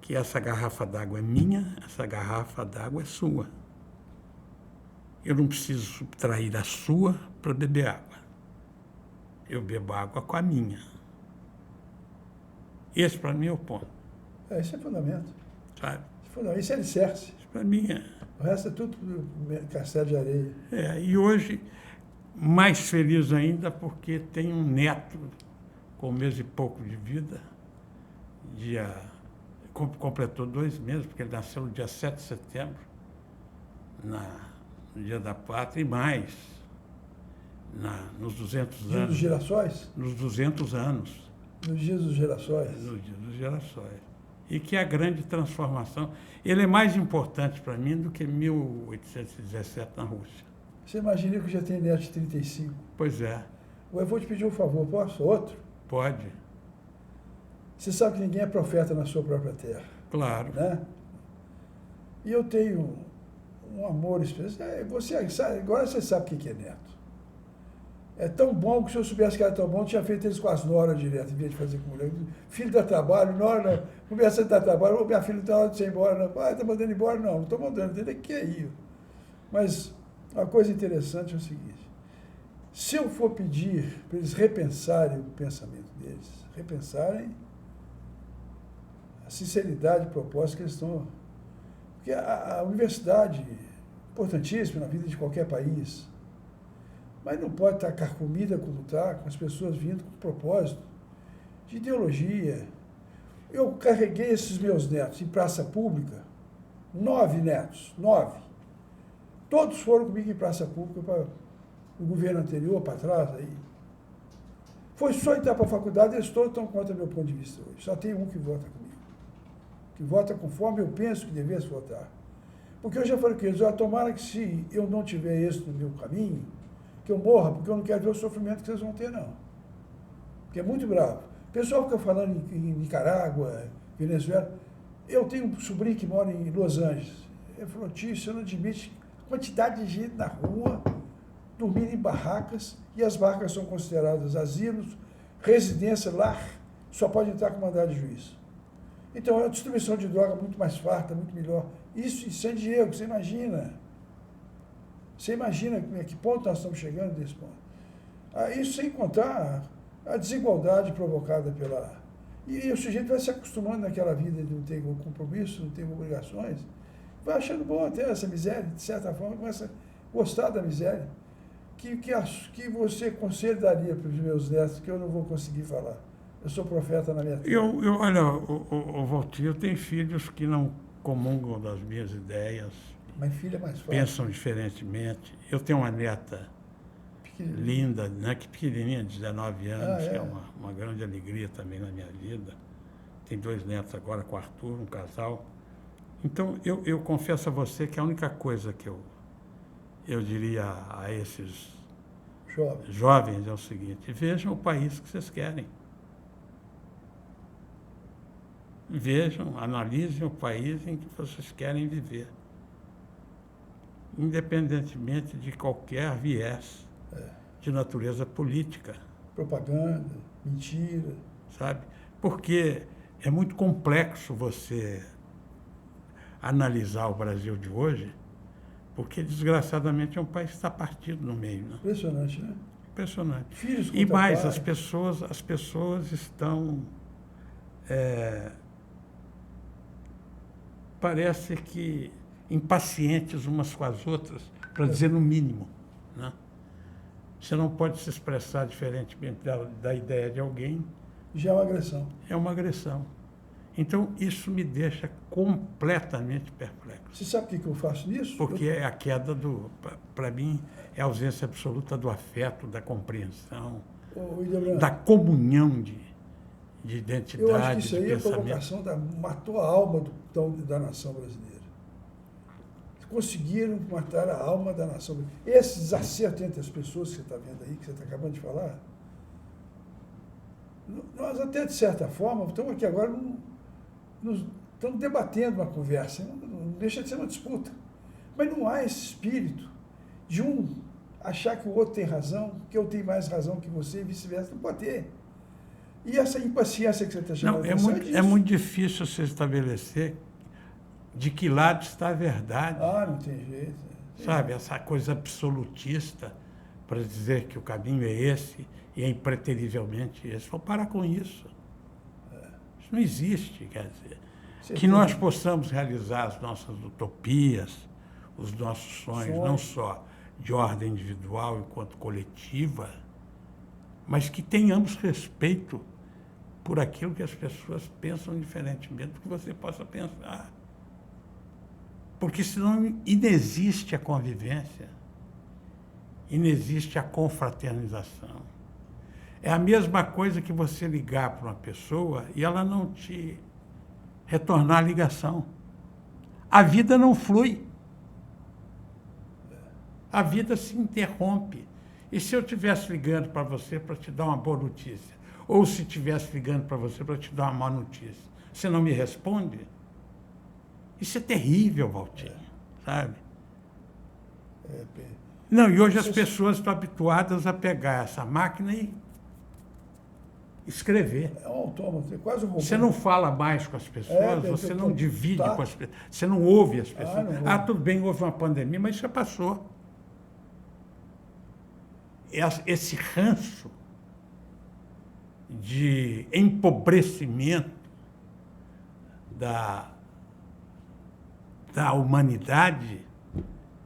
que essa garrafa d'água é minha, essa garrafa d'água é sua. Eu não preciso subtrair a sua para beber água. Eu bebo água com a minha. Esse, para mim, é o ponto. Esse é fundamento. Sabe? Isso é alicerce. Isso, para mim, é... O resto é tudo castelo de areia. E hoje, mais feliz ainda, porque tenho um neto com 1 mês e pouco de vida. Completou 2 meses, porque ele nasceu no dia 7 de setembro, no Dia da Pátria, e mais, nos 200 anos. Dia dos Girassóis? Nos 200 anos. No Dia dos Girassóis? No Dia dos Girassóis. E que a grande transformação, ele é mais importante para mim do que 1817 na Rússia. Você imagina que eu já tenho neto de 35? Pois é. Eu vou te pedir um favor, posso? Outro? Pode. Você sabe que ninguém é profeta na sua própria terra. Claro. Né? E eu tenho um amor especial. Agora você sabe o que é neto. É tão bom que se eu soubesse que era tão bom, eu tinha feito eles com as noras direto, em vez de fazer com mulher. Filho dá trabalho, nora, começa a dar trabalho, minha filha está na hora de ir embora, não. Pai, está mandando embora? Não estou mandando, tem que ir. Mas uma coisa interessante é o seguinte, se eu for pedir para eles repensarem o pensamento deles, repensarem a sinceridade proposta que eles estão... Porque a universidade é importantíssima na vida de qualquer país, mas não pode estar carcomida como está, com as pessoas vindo com propósito de ideologia. Eu carreguei esses meus netos em praça pública, 9 netos, 9. Todos foram comigo em praça pública no governo anterior, para trás. Aí. Foi só entrar para a faculdade, eles todos estão contra meu ponto de vista hoje. Só tem um que vota comigo, que vota conforme eu penso que devesse votar. Porque eu já falei com eles, tomara que se eu não tiver êxito no meu caminho, que eu morra, porque eu não quero ver o sofrimento que vocês vão ter, não. Porque é muito bravo. O pessoal fica falando em Nicarágua, Venezuela. Eu tenho um sobrinho que mora em Los Angeles. Ele falou, tio, você não admite quantidade de gente na rua, dormindo em barracas, e as barracas são consideradas asilos, residência, lar, só pode entrar com mandado de juiz. Então, é uma distribuição de droga muito mais farta, muito melhor. Isso em San Diego, você imagina. Você imagina a que ponto nós estamos chegando nesse ponto? Isso sem contar a desigualdade provocada E o sujeito vai se acostumando naquela vida de não ter compromisso, não ter obrigações, vai achando bom até essa miséria, de certa forma, começa a gostar da miséria. Que você conselho daria para os meus netos que eu não vou conseguir falar? Eu sou profeta na minha terra. Olha, Valtir, eu tenho filhos que não comungam das minhas ideias. Mas filha é mais fácil. Pensam diferentemente. Eu tenho uma neta linda, né, que pequenininha, de 19 anos, que é uma grande alegria também na minha vida. Tem 2 netos agora com o Arthur, um casal. Então, eu confesso a você que a única coisa que eu diria a esses jovens é o seguinte: vejam o país que vocês querem. Vejam, analisem o país em que vocês querem viver, independentemente de qualquer viés de natureza política. Propaganda, mentira. Sabe? Porque é muito complexo você analisar o Brasil de hoje, porque, desgraçadamente, é um país que está partido no meio. Né? Impressionante, né? Impressionante. Filhos e mais, pai. as pessoas estão... parece que impacientes umas com as outras, para dizer no mínimo. Né? Você não pode se expressar diferentemente da ideia de alguém. Já é uma agressão. É uma agressão. Então, isso me deixa completamente perplexo. Você sabe o que eu faço nisso? Porque é a queda do... Para mim, é a ausência absoluta do afeto, da compreensão, da comunhão de identidade, eu acho que isso aí é a provocação matou a alma da nação brasileira. Conseguiram matar a alma da nação brasileira. Esses desacertos entre as pessoas que você está vendo aí, que você está acabando de falar, nós até, de certa forma, estamos aqui agora, estamos debatendo uma conversa, não deixa de ser uma disputa. Mas não há esse espírito de um achar que o outro tem razão, que eu tenho mais razão que você, e vice-versa. Não pode ter. E essa impaciência que você está chamando de atenção é muito difícil você estabelecer de que lado está a verdade. Não tem jeito. Sabe, essa coisa absolutista para dizer que o caminho é esse e é impreterivelmente esse. Vou parar com isso. Isso não existe, quer dizer. Que nós possamos realizar as nossas utopias, os nossos sonhos, não só de ordem individual enquanto coletiva, mas que tenhamos respeito por aquilo que as pessoas pensam diferentemente do que você possa pensar. Porque senão inexiste a convivência, inexiste a confraternização. É a mesma coisa que você ligar para uma pessoa e ela não te retornar a ligação. A vida não flui. A vida se interrompe. E se eu estivesse ligando para você para te dar uma boa notícia, ou se estivesse ligando para você para te dar uma má notícia, você não me responde? Isso é terrível, Valtinho, sabe? Não, e hoje as pessoas estão habituadas a pegar essa máquina e escrever. É um autômato, é quase um robô. Você não fala mais com as pessoas, você não divide com as pessoas, você não ouve as pessoas. Tudo bem, houve uma pandemia, mas isso já passou. Esse ranço de empobrecimento da humanidade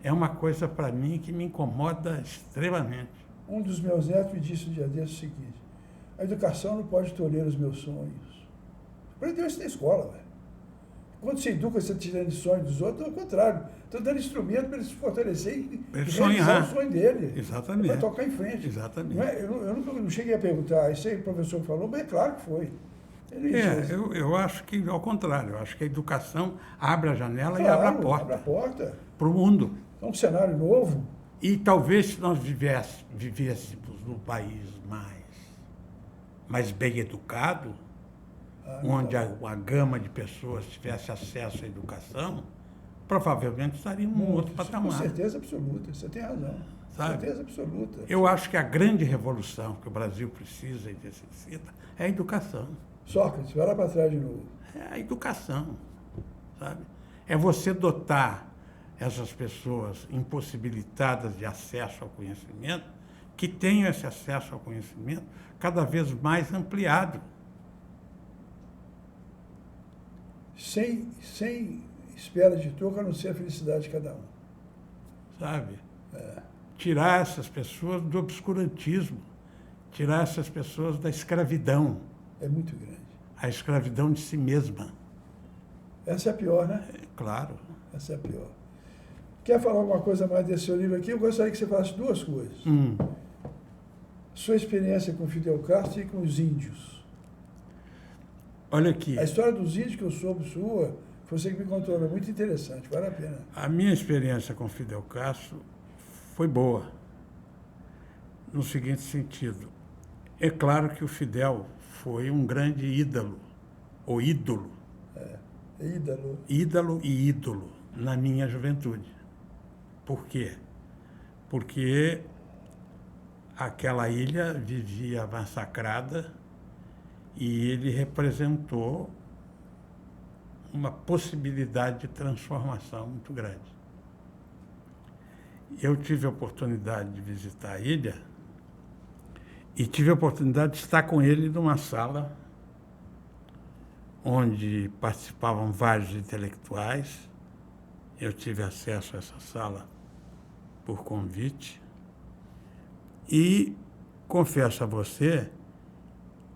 é uma coisa, para mim, que me incomoda extremamente. Um dos meus netos me disse um dia desse o seguinte: a educação não pode tolher os meus sonhos. Aprendeu isso na escola, velho. Quando você educa, você está tirando sonhos dos outros, ao contrário. Estou dando instrumento para ele se fortalecer e realizar o sonho dele. Exatamente. Para tocar em frente. Exatamente. Eu não cheguei a perguntar, isso aí o professor falou, mas é claro que foi. Eu acho que, ao contrário, eu acho que a educação abre a janela e abre a porta. Abre a porta. Para o mundo. É um cenário novo. E talvez se nós vivêssemos num país mais bem educado, onde a gama de pessoas tivesse acesso à educação, provavelmente estaríamos num outro patamar. Com certeza absoluta, você tem razão. Sabe? Certeza absoluta. Eu acho que a grande revolução que o Brasil precisa e necessita é a educação. Sócrates, vai lá para trás de novo. É a educação, sabe? É você dotar essas pessoas impossibilitadas de acesso ao conhecimento, que tenham esse acesso ao conhecimento cada vez mais ampliado. Sem espera de troco a não ser a felicidade de cada um. Sabe? Tirar essas pessoas do obscurantismo, tirar essas pessoas da escravidão. É muito grande. A escravidão de si mesma. Essa é a pior, né? Claro. Essa é a pior. Quer falar alguma coisa mais desse seu livro aqui? Eu gostaria que você falasse duas coisas. Sua experiência com Fidel Castro e com os índios. Olha aqui. A história dos índios que eu soube sua, foi você que me contou, é muito interessante, vale a pena. A minha experiência com Fidel Castro foi boa, no seguinte sentido. É claro que o Fidel foi um grande ídolo, ou ídolo. Ídolo. Ídolo e ídolo na minha juventude. Por quê? Porque aquela ilha vivia massacrada e ele representou uma possibilidade de transformação muito grande. Eu tive a oportunidade de visitar a ilha e tive a oportunidade de estar com ele numa sala onde participavam vários intelectuais. Eu tive acesso a essa sala por convite e confesso a você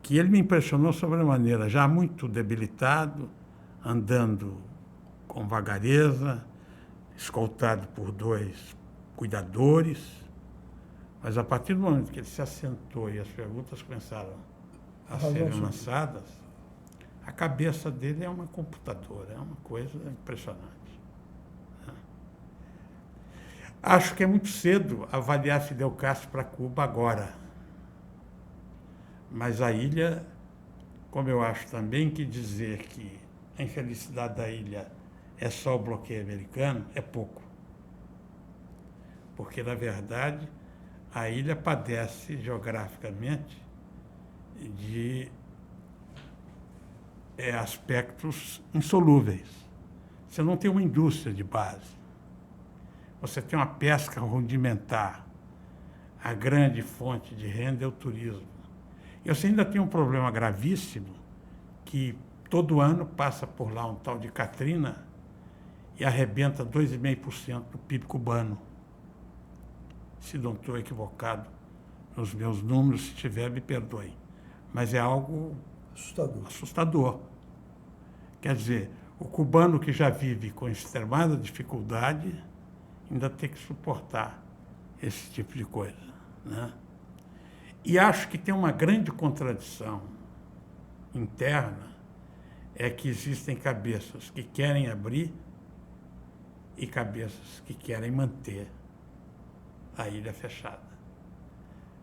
que ele me impressionou sobremaneira, já muito debilitado, andando com vagareza, escoltado por 2 cuidadores, mas a partir do momento que ele se assentou e as perguntas começaram a serem lançadas, a cabeça dele é uma computadora, é uma coisa impressionante. Acho que é muito cedo avaliar Fidel Castro para Cuba agora, mas a ilha, como eu acho também que dizer que a infelicidade da ilha é só o bloqueio americano, é pouco. Porque, na verdade, a ilha padece geograficamente de aspectos insolúveis. Você não tem uma indústria de base. Você tem uma pesca rudimentar. A grande fonte de renda é o turismo. E você ainda tem um problema gravíssimo que todo ano passa por lá um tal de Katrina e arrebenta 2,5% do PIB cubano. Se não estou equivocado nos meus números, se tiver, me perdoem. Mas é algo assustador. Quer dizer, o cubano que já vive com extremada dificuldade ainda tem que suportar esse tipo de coisa, né? E acho que tem uma grande contradição interna, é que existem cabeças que querem abrir e cabeças que querem manter a ilha fechada.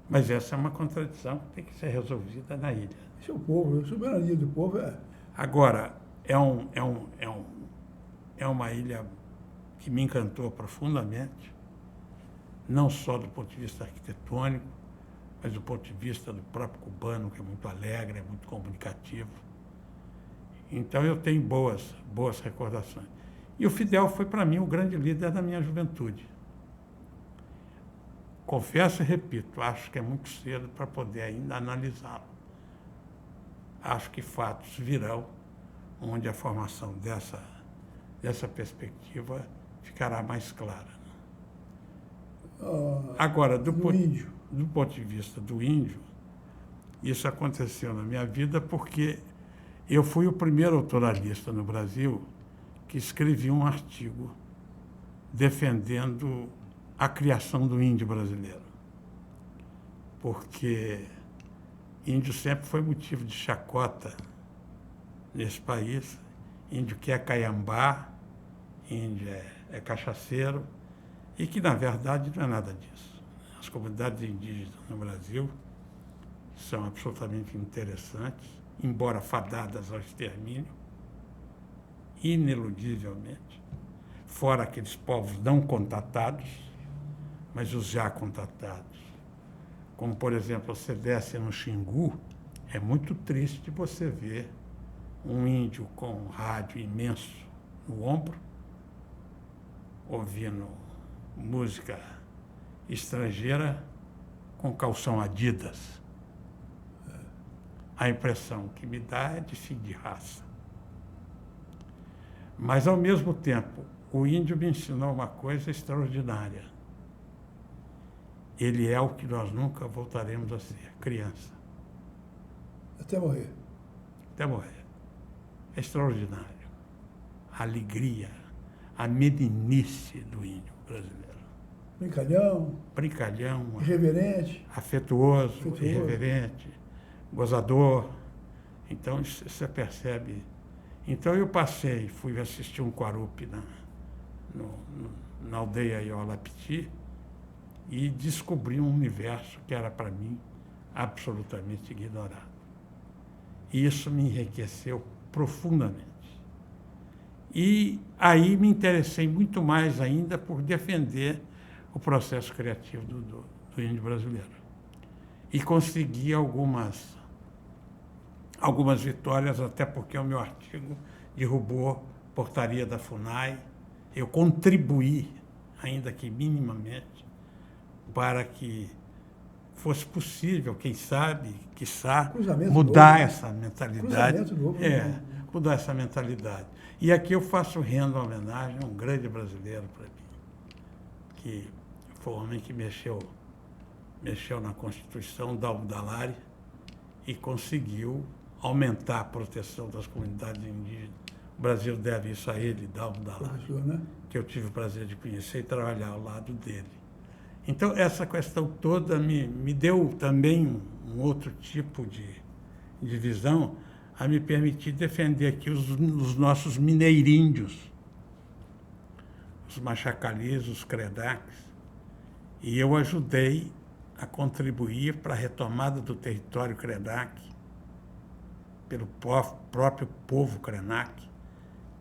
Mas essa é uma contradição que tem que ser resolvida na ilha. Isso é o povo, a soberania do povo é... Agora, é uma ilha que me encantou profundamente, não só do ponto de vista arquitetônico, mas do ponto de vista do próprio cubano, que é muito alegre, é muito comunicativo. Então, eu tenho boas recordações. E o Fidel foi, para mim, o grande líder da minha juventude. Confesso e repito, acho que é muito cedo para poder ainda analisá-lo. Acho que fatos virão onde a formação dessa perspectiva ficará mais clara. Agora, do ponto de vista do índio, isso aconteceu na minha vida porque eu fui o primeiro autoralista no Brasil que escrevia um artigo defendendo a criação do índio brasileiro. Porque índio sempre foi motivo de chacota nesse país. Índio que é caiambá, índio é cachaceiro, e que, na verdade, não é nada disso. As comunidades indígenas no Brasil são absolutamente interessantes, embora fadadas ao extermínio, ineludivelmente, fora aqueles povos não contatados, mas os já contatados. Como, por exemplo, você desce no Xingu, é muito triste você ver um índio com um rádio imenso no ombro, ouvindo música estrangeira com calção Adidas. A impressão que me dá é de fim de raça. Mas, ao mesmo tempo, o índio me ensinou uma coisa extraordinária. Ele é o que nós nunca voltaremos a ser, criança. Até morrer. Até morrer. É extraordinário. A alegria, a meninice do índio brasileiro. Brincalhão. Irreverente. Afetuoso, irreverente, gozador. Então, você percebe. Então, eu fui assistir um Quarupi na aldeia Iolapiti e descobri um universo que era, para mim, absolutamente ignorado. E isso me enriqueceu profundamente. E aí me interessei muito mais ainda por defender o processo criativo do índio brasileiro. E consegui algumas vitórias, até porque o meu artigo derrubou portaria da FUNAI. Eu contribuí, ainda que minimamente, para que fosse possível, quem sabe, quiçá, mudar essa mentalidade. Mudar essa mentalidade. E aqui eu faço rendo homenagem a um grande brasileiro para mim, que foi um homem que mexeu na Constituição, Dalmo Dallari, e conseguiu aumentar a proteção das comunidades indígenas. O Brasil deve isso a ele, Dalmo Dallari, que eu tive o prazer de conhecer e trabalhar ao lado dele. Então, essa questão toda me deu também um outro tipo de visão, a me permitir defender aqui os nossos mineiríndios, os machacalis, os credaques, e eu ajudei a contribuir para a retomada do território credak pelo próprio povo krenak,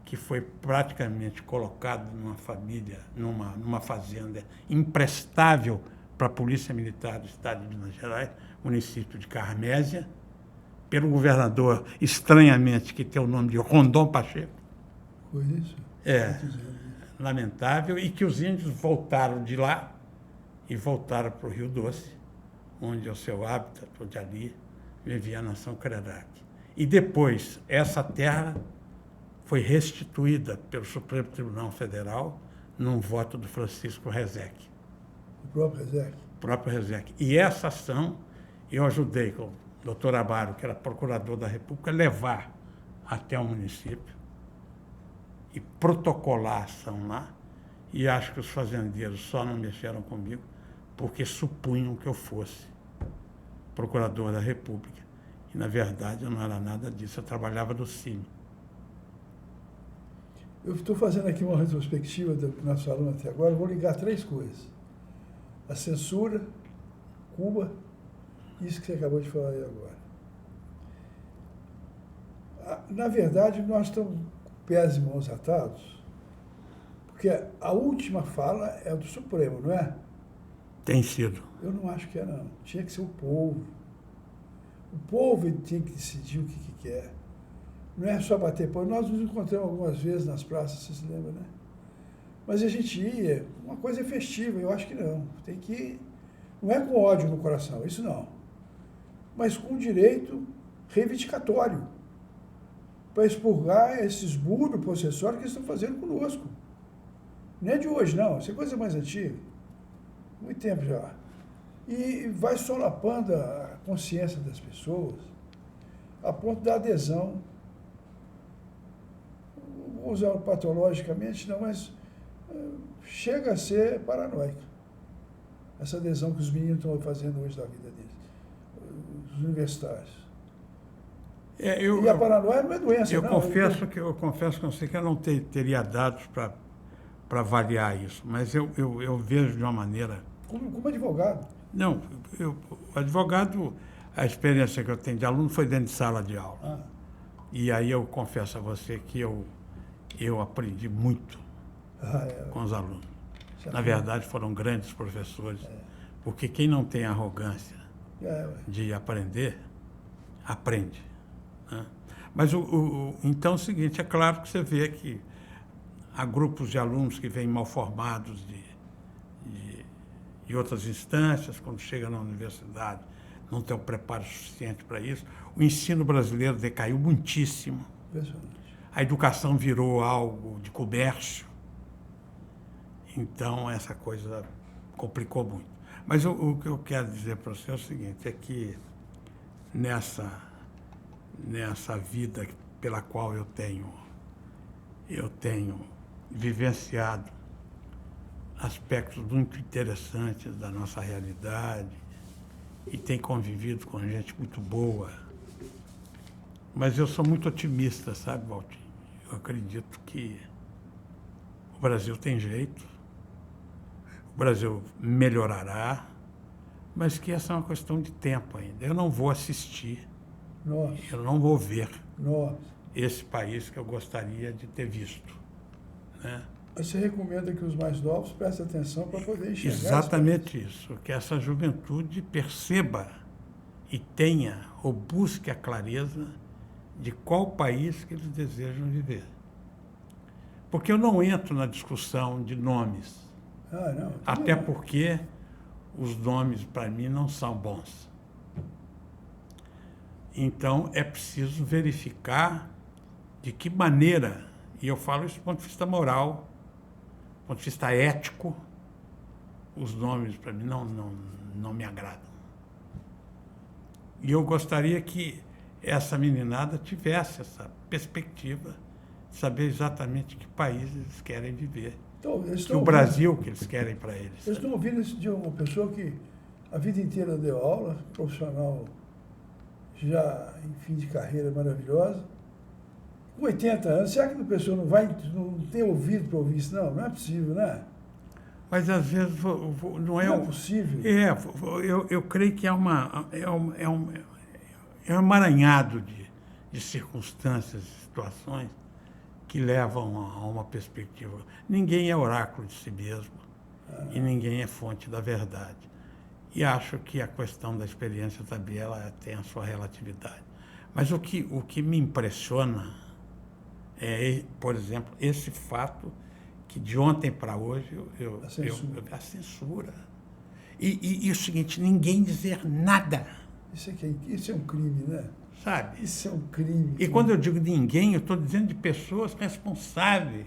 que foi praticamente colocado numa família, numa fazenda imprestável para a Polícia Militar do Estado de Minas Gerais, município de Carmésia, pelo governador, estranhamente, que tem o nome de Rondon Pacheco. Foi isso? Lamentável, e que os índios voltaram de lá e voltaram para o Rio Doce, onde é o seu hábitat, onde ali vivia a nação Krenak. E depois, essa terra foi restituída pelo Supremo Tribunal Federal num voto do Francisco Rezec. O próprio Rezec? O próprio Rezec. E essa ação, eu ajudei com o doutor Amaro, que era procurador da República, levar até o município e protocolar a ação lá. E acho que os fazendeiros só não mexeram comigo porque supunham que eu fosse procurador da República. E, na verdade, eu não era nada disso, eu trabalhava no Cine. Eu estou fazendo aqui uma retrospectiva do que nós falamos até agora, vou ligar 3 coisas. A censura, Cuba, isso que você acabou de falar aí agora. Na verdade, nós estamos com pés e mãos atados, porque a última fala é do Supremo, não é? Tem sido. Eu não acho que é, não. Tinha que ser o povo. O povo tem que decidir o que quer. Não é só bater pão. Nós nos encontramos algumas vezes nas praças, você se lembra, né? Mas a gente ia, uma coisa é festiva, eu acho que não. Tem que ir, não é com ódio no coração, isso não. Mas com direito reivindicatório, para expurgar esse esbulho possessório que eles estão fazendo conosco. Não é de hoje, não. Isso é coisa mais antiga. Muito tempo já. E vai solapando a consciência das pessoas a ponto da adesão. Vou usar patologicamente, não, mas chega a ser paranoica. Essa adesão que os meninos estão fazendo hoje da vida deles, os universitários. E a paranoia não é doença, eu não. Eu confesso que eu não teria dados para avaliar isso, mas eu vejo de uma maneira... Como advogado? Não, advogado, a experiência que eu tenho de aluno foi dentro de sala de aula. E aí eu confesso a você que eu aprendi muito com os alunos. Na verdade, foram grandes professores, porque quem não tem arrogância de aprender, aprende. Né? Mas, então, é o seguinte, é claro que você vê que há grupos de alunos que vêm mal formados de outras instâncias, quando chega na universidade, não tem o preparo suficiente para isso. O ensino brasileiro decaiu muitíssimo. a educação virou algo de comércio. Então, essa coisa complicou muito. Mas o que eu quero dizer para você é o seguinte, é que nessa vida pela qual eu tenho vivenciado aspectos muito interessantes da nossa realidade e tenho convivido com gente muito boa. Mas eu sou muito otimista, sabe, Valtinho? Eu acredito que o Brasil tem jeito, o Brasil melhorará, mas que essa é uma questão de tempo ainda. Eu não vou assistir, eu não vou ver esse país que eu gostaria de ter visto, né? Você recomenda que os mais novos prestem atenção para poder enxergar? Exatamente isso, que essa juventude perceba e tenha ou busque a clareza de qual país que eles desejam viver. Porque eu não entro na discussão de nomes, até porque os nomes, para mim, não são bons. Então, é preciso verificar de que maneira, e eu falo isso do ponto de vista moral, do ponto de vista ético, os nomes, para mim, não me agradam. E eu gostaria que essa meninada tivesse essa perspectiva de saber exatamente que país eles querem viver. Então, que o Brasil que eles querem para eles. Eu estou ouvindo isso de uma pessoa que a vida inteira deu aula, profissional já em fim de carreira maravilhosa, com 80 anos. Será que a pessoa não tem ouvido para ouvir isso? Não é possível, né? Mas às vezes não é possível. Eu creio que é um emaranhado de circunstâncias e situações que levam a uma perspectiva. Ninguém é oráculo de si mesmo e ninguém é fonte da verdade. E acho que a questão da experiência também ela tem a sua relatividade. Mas o que me impressiona é, por exemplo, esse fato que de ontem para hoje a censura. E o seguinte, ninguém dizer nada. Isso é um crime, né? Sabe? Isso é um crime. E quando eu digo ninguém, eu estou dizendo de pessoas responsáveis,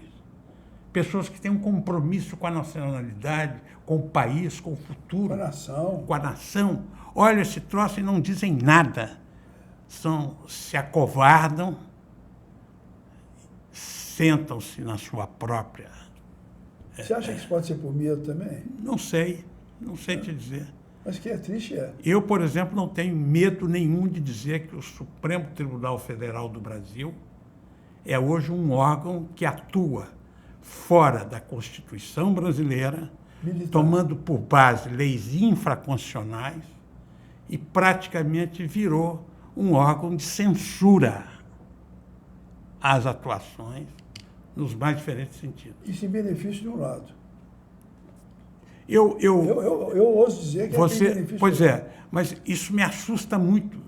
pessoas que têm um compromisso com a nacionalidade, com o país, com o futuro. Com a nação. Olha esse troço e não dizem nada. Se acovardam, sentam-se na sua própria... Você acha que isso pode ser por medo também? Não sei te dizer. Mas que é triste, é. Eu, por exemplo, não tenho medo nenhum de dizer que o Supremo Tribunal Federal do Brasil é hoje um órgão que atua fora da Constituição brasileira, militar, tomando por base leis infraconstitucionais e praticamente virou um órgão de censura às atuações nos mais diferentes sentidos. Isso em benefício de um lado. Eu ouso dizer que você, tem benefício. Pois é, mas isso me assusta muito.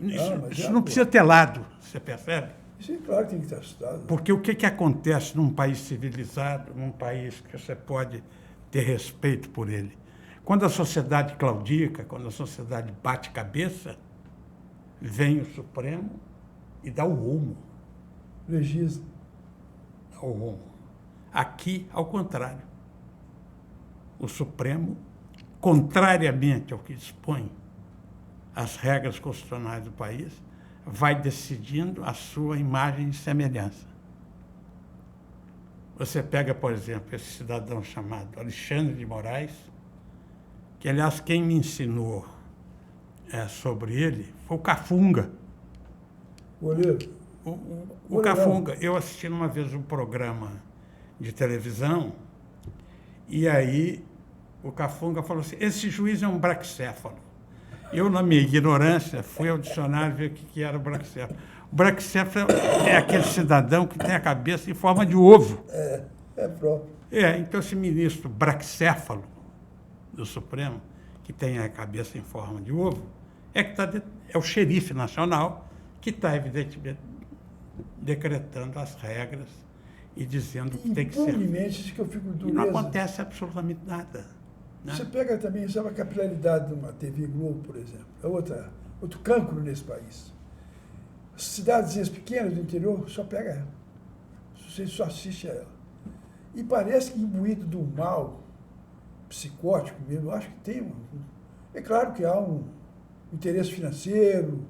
Isso não precisa ter lado, você percebe? Isso é claro que tem que estar assustado. Porque o que acontece num país civilizado, num país que você pode ter respeito por ele? Quando a sociedade claudica, quando a sociedade bate cabeça, vem o Supremo e dá o rumo. Legisla. Dá o rumo. Aqui, ao contrário. O Supremo, contrariamente ao que dispõe as regras constitucionais do país, vai decidindo a sua imagem e semelhança. Você pega, por exemplo, esse cidadão chamado Alexandre de Moraes, que, aliás, quem me ensinou sobre ele foi o Cafunga. Goleiro. O Cafunga. Eu assisti uma vez um programa de televisão e aí o Cafunga falou assim, esse juiz é um braquicéfalo. Eu, na minha ignorância, fui ao dicionário ver o que era o braquicéfalo. O braquicéfalo é aquele cidadão que tem a cabeça em forma de ovo. É próprio. Então esse ministro braquicéfalo do Supremo, que tem a cabeça em forma de ovo, é o xerife nacional que está, evidentemente, decretando as regras e dizendo que tem que ser. Isso que eu fico dureza. E não acontece absolutamente nada. Né? Você pega também, sabe, a capilaridade de uma TV Globo, por exemplo. É outro cancro nesse país. Cidadezinhas pequenas do interior, só pega ela. você só assiste a ela. E parece que imbuído do mal psicótico mesmo, eu acho que tem é claro que há um interesse financeiro,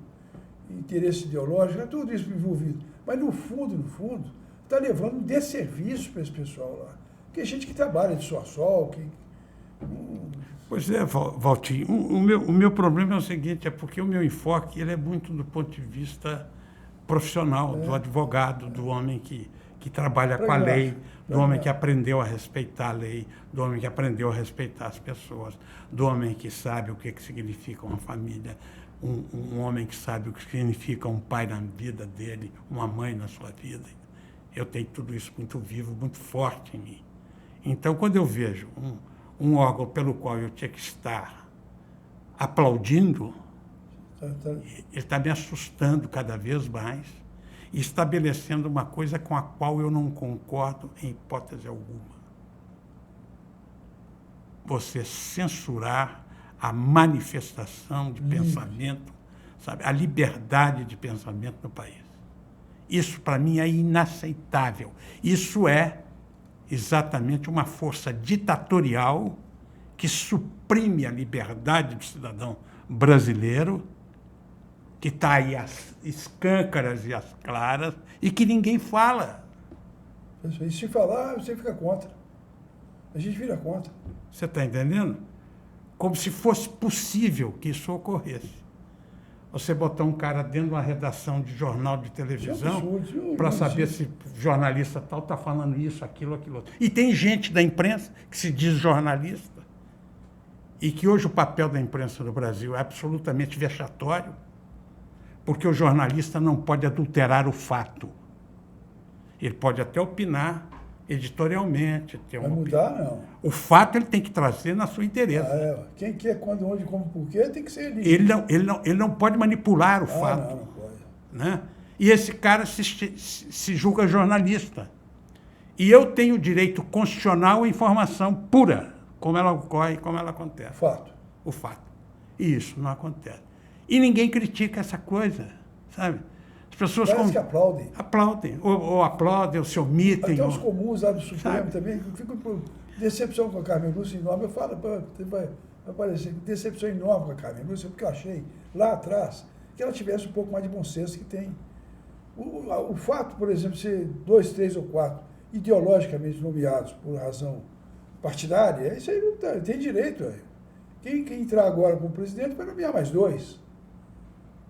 interesse ideológico, é tudo isso envolvido. Mas no fundo, está levando um desserviço para esse pessoal lá. Porque é gente que trabalha de sol a sol, que... Pois é, Valtinho, o meu problema é o seguinte, é porque o meu enfoque ele é muito do ponto de vista profissional, do advogado, do homem que trabalha com a lei, do homem que aprendeu a respeitar a lei, do homem que aprendeu a respeitar as pessoas, do homem que sabe o que significa uma família, um homem que sabe o que significa um pai na vida dele, uma mãe na sua vida. Eu tenho tudo isso muito vivo, muito forte em mim. Então, quando eu vejo um órgão pelo qual eu tinha que estar aplaudindo, ele está me assustando cada vez mais e estabelecendo uma coisa com a qual eu não concordo em hipótese alguma. Você censurar a manifestação de pensamento, sabe, a liberdade de pensamento no país. Isso, para mim, é inaceitável. Isso é exatamente uma força ditatorial que suprime a liberdade do cidadão brasileiro, que está aí às escâncaras e às claras, e que ninguém fala. E se falar, você fica contra. A gente vira contra. Você está entendendo? Como se fosse possível que isso ocorresse. Você botar um cara dentro de uma redação de jornal de televisão para saber se o jornalista tal está falando isso, aquilo, aquilo outro. E tem gente da imprensa que se diz jornalista e que hoje o papel da imprensa no Brasil é absolutamente vexatório, porque o jornalista não pode adulterar o fato. Ele pode até opinar editorialmente. Vai mudar, não. O fato ele tem que trazer na sua inteireza. Quem quer, quando, onde, como, porquê, tem que ser ele. Ele não pode manipular o fato. Não pode. Né? E esse cara se julga jornalista. E eu tenho o direito constitucional à informação pura, como ela ocorre, como ela acontece. O fato. E isso não acontece. E ninguém critica essa coisa, sabe? As pessoas que aplaudem. Aplaudem, ou aplaudem, ou se omitem. Até os comuns lá do Supremo também, eu fico por decepção com a Carmen Lúcia enorme. Eu falo, vai aparecer, decepção enorme com a Carmen Lúcia, porque eu achei, lá atrás, que ela tivesse um pouco mais de bom senso que tem. O fato, por exemplo, de ser 2, 3 ou 4 ideologicamente nomeados por razão partidária, isso aí não tem direito. Quem entrar agora como presidente vai nomear mais 2.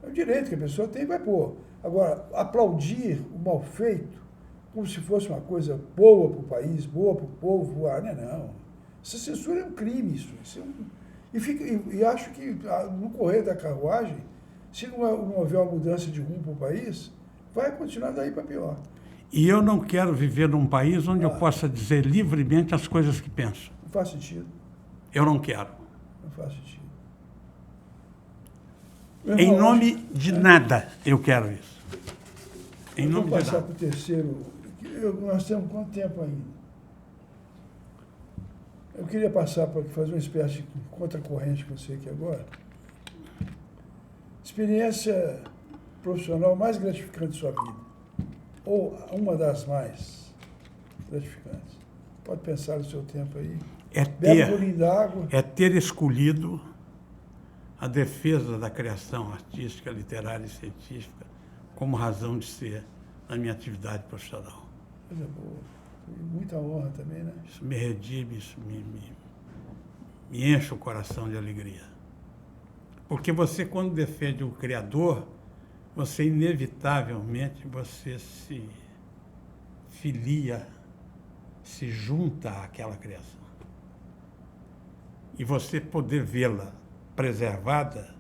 É o direito que a pessoa tem e vai pôr. Agora, aplaudir o mal feito como se fosse uma coisa boa para o país, boa para o povo, não. Essa censura é um crime, isso e acho que no correr da carruagem, se não houver uma mudança de rumo para o país, vai continuar daí para pior. E eu não quero viver num país onde eu possa dizer livremente as coisas que penso. Não faz sentido. Eu não quero. Não faz sentido. Em nome de nada eu quero isso. Em nome de nada. Vamos passar para o terceiro. Nós temos quanto tempo ainda? Eu queria passar para fazer uma espécie de contracorrente com você aqui agora. Experiência profissional mais gratificante de sua vida. Ou uma das mais gratificantes. Pode pensar no seu tempo aí. É ter escolhido a defesa da criação artística, literária e científica como razão de ser na minha atividade profissional. Coisa boa. E muita honra também, né? Isso me redime, isso me enche o coração de alegria. Porque você, quando defende o Criador, você inevitavelmente você se filia, se junta àquela criação. E você poder vê-la preservada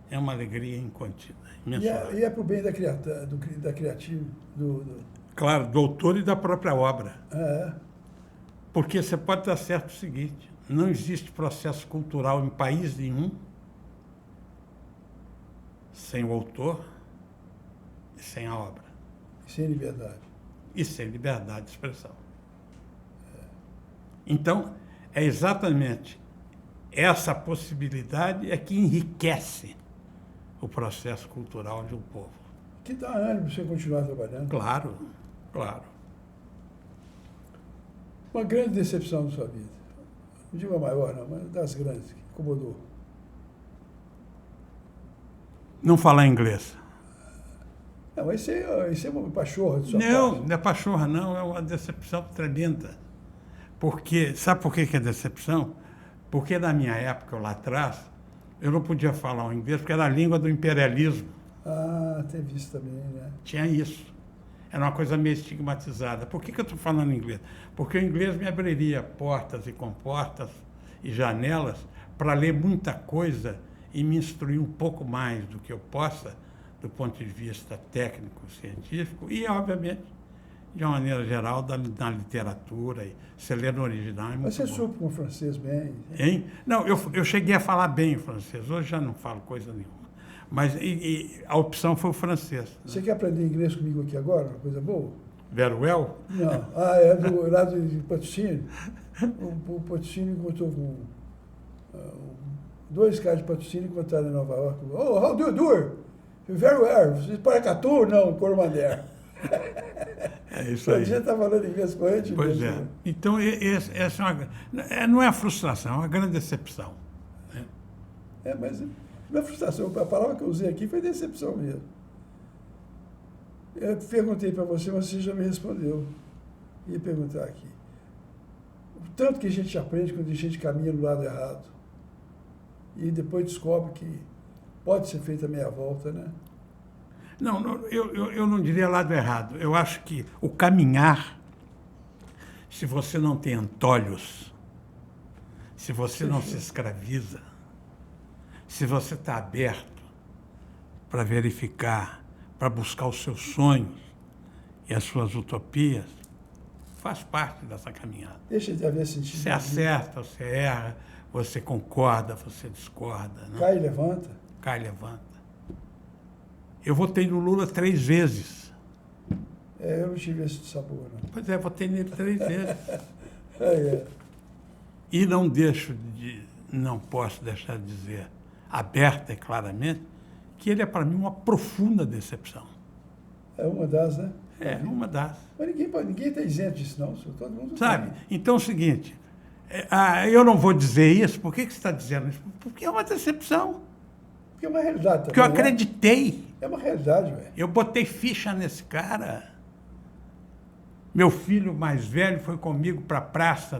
é uma alegria incontida. E é para o bem da criativa, Claro, do autor e da própria obra. Porque você pode estar certo o seguinte, não existe processo cultural em país nenhum sem o autor e sem a obra. E sem liberdade. E sem liberdade de expressão. Então, é exatamente essa possibilidade é que enriquece o processo cultural de um povo. Que dá ânimo para você continuar trabalhando. Claro, claro. Uma grande decepção na sua vida. Não digo a maior, não, mas das grandes, que incomodou. Não falar inglês. Não, isso é uma pachorra de sua Não, parte. não é pachorra, não. É uma decepção tremenda. Porque, sabe por que é decepção? Porque na minha época, lá atrás, eu não podia falar o inglês porque era a língua do imperialismo. Ah, teve isso também, né? Tinha isso. Era uma coisa meio estigmatizada. Por que eu estou falando inglês? Porque o inglês me abriria portas e comportas e janelas para ler muita coisa e me instruir um pouco mais do que eu possa, do ponto de vista técnico, científico e, obviamente, de uma maneira geral, na literatura. E você lê no original é muito Mas você bom. soube com o francês bem? Hein? Não, eu cheguei a falar bem o francês. Hoje já não falo coisa nenhuma. Mas a opção foi o francês. Você quer aprender inglês comigo aqui agora? Uma coisa boa? Very well? Não. Ah, é lá de patrocínio. O patrocínio encontrou com dois caras de patrocínio que encontraram em Nova York. Oh, how do you do it? Very well. Você paracatu? Não, Coromandel. É isso aí. Você está falando inglês com ele? Pois é. Então, essa não é frustração, é uma grande decepção. Né? Mas não é frustração. A palavra que eu usei aqui foi decepção mesmo. Eu perguntei para você, mas você já me respondeu. Ia perguntar aqui. O tanto que a gente aprende quando a gente caminha do lado errado. E depois descobre que pode ser feita meia volta, né? Não, eu não diria lado errado. Eu acho que o caminhar, se você não tem antolhos, se você não se escraviza, se você está aberto para verificar, para buscar os seus sonhos e as suas utopias, faz parte dessa caminhada. Deixa de haver sentido. Você acerta, você erra, você concorda, você discorda. Né? Cai e levanta. Cai e levanta. Eu votei no Lula 3 vezes. Eu não tive esse sabor, não. Pois é, votei nele 3 vezes. É. E não posso deixar de dizer, aberta e claramente, que ele é para mim uma profunda decepção. É uma das, né? É, uma das. Mas ninguém está isento disso, não. Todo mundo Sabe? tem. Então é o seguinte, eu não vou dizer isso, por que você está dizendo isso? Porque é uma decepção. Porque é uma realidade também. Porque eu acreditei. É uma realidade, velho. Eu botei ficha nesse cara. Meu filho mais velho foi comigo para a praça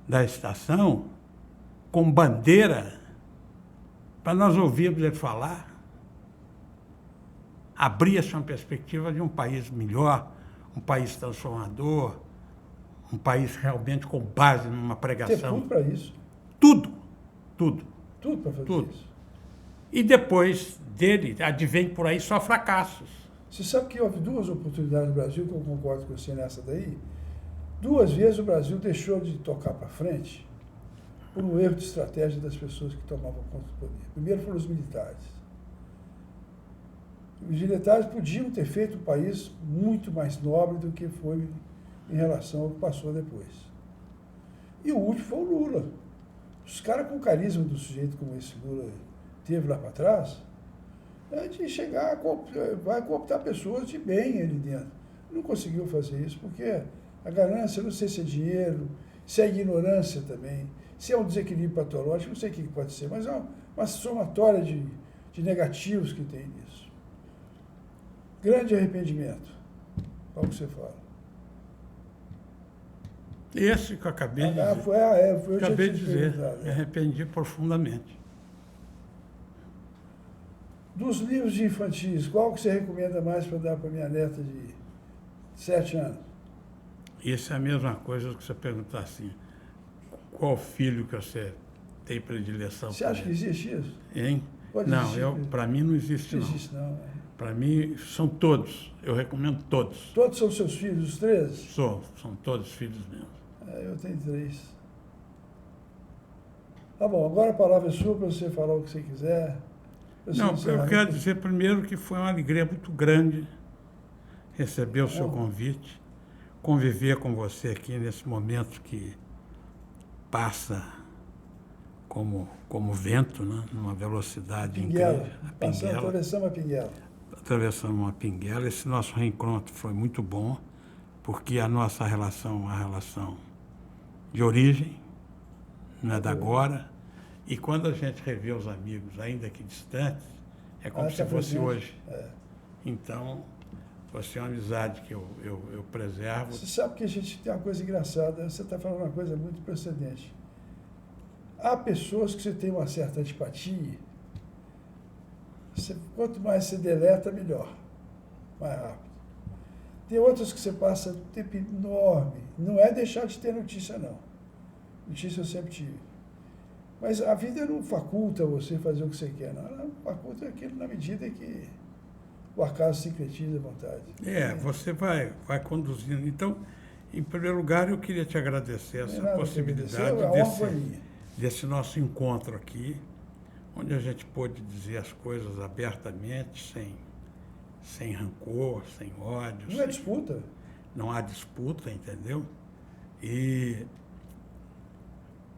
da estação, com bandeira, para nós ouvirmos ele falar. Abria-se uma perspectiva de um país melhor, um país transformador, um país realmente com base numa pregação. Tem tudo para isso. Tudo. Tudo para fazer Tudo. isso. E depois dele, advém por aí só fracassos. Você sabe que houve 2 oportunidades no Brasil, que eu concordo com você nessa daí. 2 vezes o Brasil deixou de tocar para frente por um erro de estratégia das pessoas que tomavam conta do poder. Primeiro foram os militares. Os militares podiam ter feito o país muito mais nobre do que foi em relação ao que passou depois. E o último foi o Lula. Os caras com o carisma do sujeito como esse Lula teve lá para trás, de chegar, vai cooptar pessoas de bem ali dentro. Não conseguiu fazer isso porque a ganância, não sei se é dinheiro, se é ignorância também, se é um desequilíbrio patológico, não sei o que pode ser, mas é uma somatória de negativos que tem nisso. Grande arrependimento, qual que você fala? Esse que eu acabei de dizer. Foi acabei de dizer, me arrependi profundamente. Dos livros de infantis, qual que você recomenda mais para dar para minha neta de 7 anos? Isso é a mesma coisa que você perguntar assim, qual filho que você tem predileção? Você acha que existe isso? Hein? Pode não, existir. Para mim não existe, Não existe, não. Para mim são todos, eu recomendo todos. Todos são seus filhos, os 3? São todos filhos meus. Eu tenho 3. Tá bom, agora a palavra é sua para você falar o que você quiser. Não, eu quero dizer primeiro que foi uma alegria muito grande receber o seu convite, conviver com você aqui nesse momento que passa como vento, né? Numa velocidade incrível. Atravessamos a Pinguela. Atravessamos uma pinguela. Esse nosso reencontro foi muito bom. porque a nossa relação é uma relação de origem, não é da agora, e quando a gente revê os amigos, ainda que distantes, é como se fosse hoje. Então, você é uma amizade que eu preservo. Você sabe que a gente tem uma coisa engraçada, você está falando uma coisa muito precedente. Há pessoas que você tem uma certa antipatia, quanto mais você deleta, melhor, mais rápido. Tem outras que você passa um tempo enorme, não é deixar de ter notícia, não. Notícia eu sempre tive. Mas a vida não faculta você fazer o que você quer, não. Ela faculta aquilo na medida que o acaso sincretiza a vontade. Você vai conduzindo. Então, em primeiro lugar, eu queria te agradecer essa possibilidade desse nosso encontro aqui, onde a gente pôde dizer as coisas abertamente, sem rancor, sem ódio. Não é disputa. Não há disputa, entendeu? E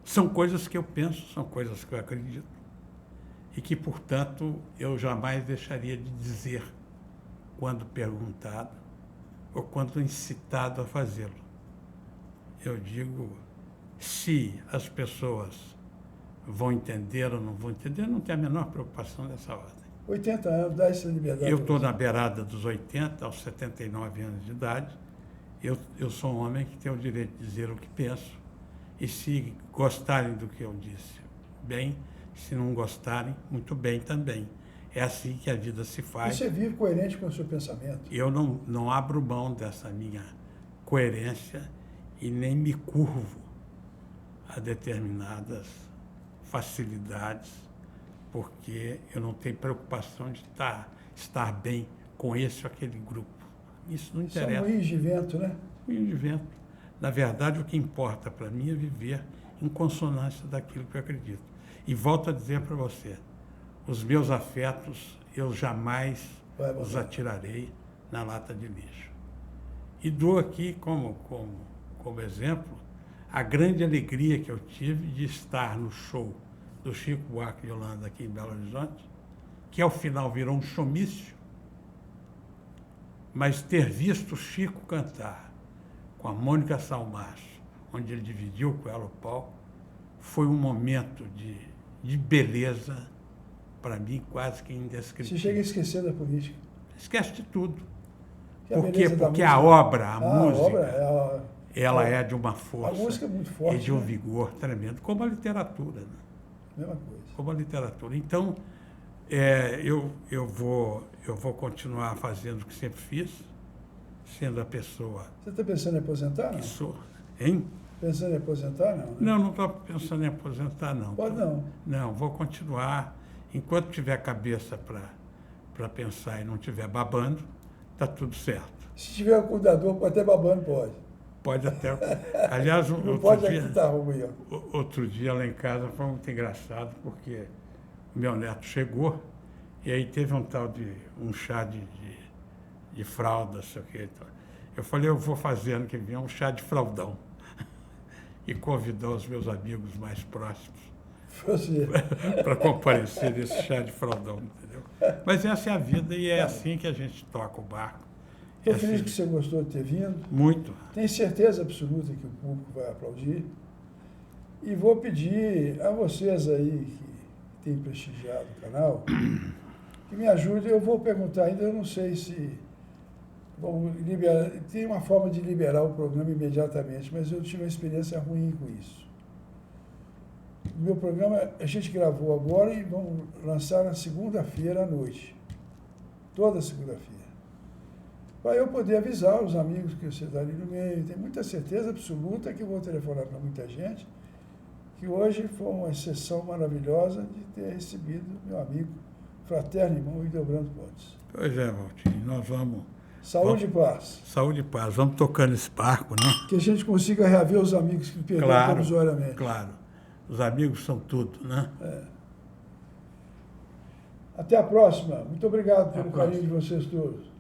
são coisas que eu penso, são coisas que eu acredito, e que, portanto, eu jamais deixaria de dizer quando perguntado ou quando incitado a fazê-lo. Eu digo, se as pessoas vão entender ou não vão entender, não tem a menor preocupação dessa ordem. 80 anos, dá essa liberdade. Eu estou na beirada dos 80, aos 79 anos de idade. Eu sou um homem que tem o direito de dizer o que penso. E se gostarem do que eu disse, bem. Se não gostarem, muito bem também. É assim que a vida se faz. Você vive coerente com o seu pensamento. Eu não abro mão dessa minha coerência e nem me curvo a determinadas facilidades, porque eu não tenho preocupação de estar bem com esse ou aquele grupo. Isso não interessa. São moinhos de vento, né? Moinhos de vento. Na verdade, o que importa para mim é viver em consonância daquilo que eu acredito. E volto a dizer para você, os meus afetos eu jamais os atirarei na lata de lixo. E dou aqui como exemplo a grande alegria que eu tive de estar no show do Chico Buarque de Holanda aqui em Belo Horizonte, que ao final virou um showmício, mas ter visto o Chico cantar com a Mônica Salmaço, onde ele dividiu com ela o palco, foi um momento de beleza, para mim, quase que indescritível. Você chega a esquecer da política. Esquece de tudo. Por quê? Porque a obra, a música, obra ela é de uma força. A música é muito forte. E de um vigor tremendo, como a literatura. Né? Mesma coisa. Como a literatura. Então, eu vou continuar fazendo o que sempre fiz, sendo a pessoa... Você está pensando em aposentar? Que sou. Hein? Pensando em aposentar, não? Né? Não estou pensando em aposentar, não. Pode não. Não, vou continuar. Enquanto tiver cabeça para pensar e não estiver babando, está tudo certo. Se tiver um cuidador, pode até babando, pode. Pode até. Aliás, outro dia lá em casa foi muito engraçado, porque o meu neto chegou e aí teve um chá de fralda, sei o quê. Eu falei, eu vou fazer ano que vem um chá de fraldão. E convidou os meus amigos mais próximos para comparecer nesse chá de fraldão, entendeu? Mas essa é a vida e é assim que a gente toca o barco. Estou feliz que você gostou de ter vindo. Muito. Tenho certeza absoluta que o público vai aplaudir. E vou pedir a vocês aí que têm prestigiado o canal, que me ajudem. Eu vou perguntar ainda, eu não sei se vão liberar. Tem uma forma de liberar o programa imediatamente, mas eu tive uma experiência ruim com isso. O meu programa a gente gravou agora e vamos lançar na segunda-feira à noite. Toda segunda-feira. Para eu poder avisar os amigos que você está ali no meio. Tenho muita certeza absoluta que eu vou telefonar para muita gente, que hoje foi uma exceção maravilhosa de ter recebido meu amigo, fraterno irmão Hildebrando Pontes. Pois é, Valtinho, nós vamos... Saúde e paz. Saúde e paz. Vamos tocando esse barco, né? Que a gente consiga reaver os amigos que perderam provisoriamente. Claro. Os amigos são tudo, né? Até a próxima. Muito obrigado pelo carinho de vocês todos.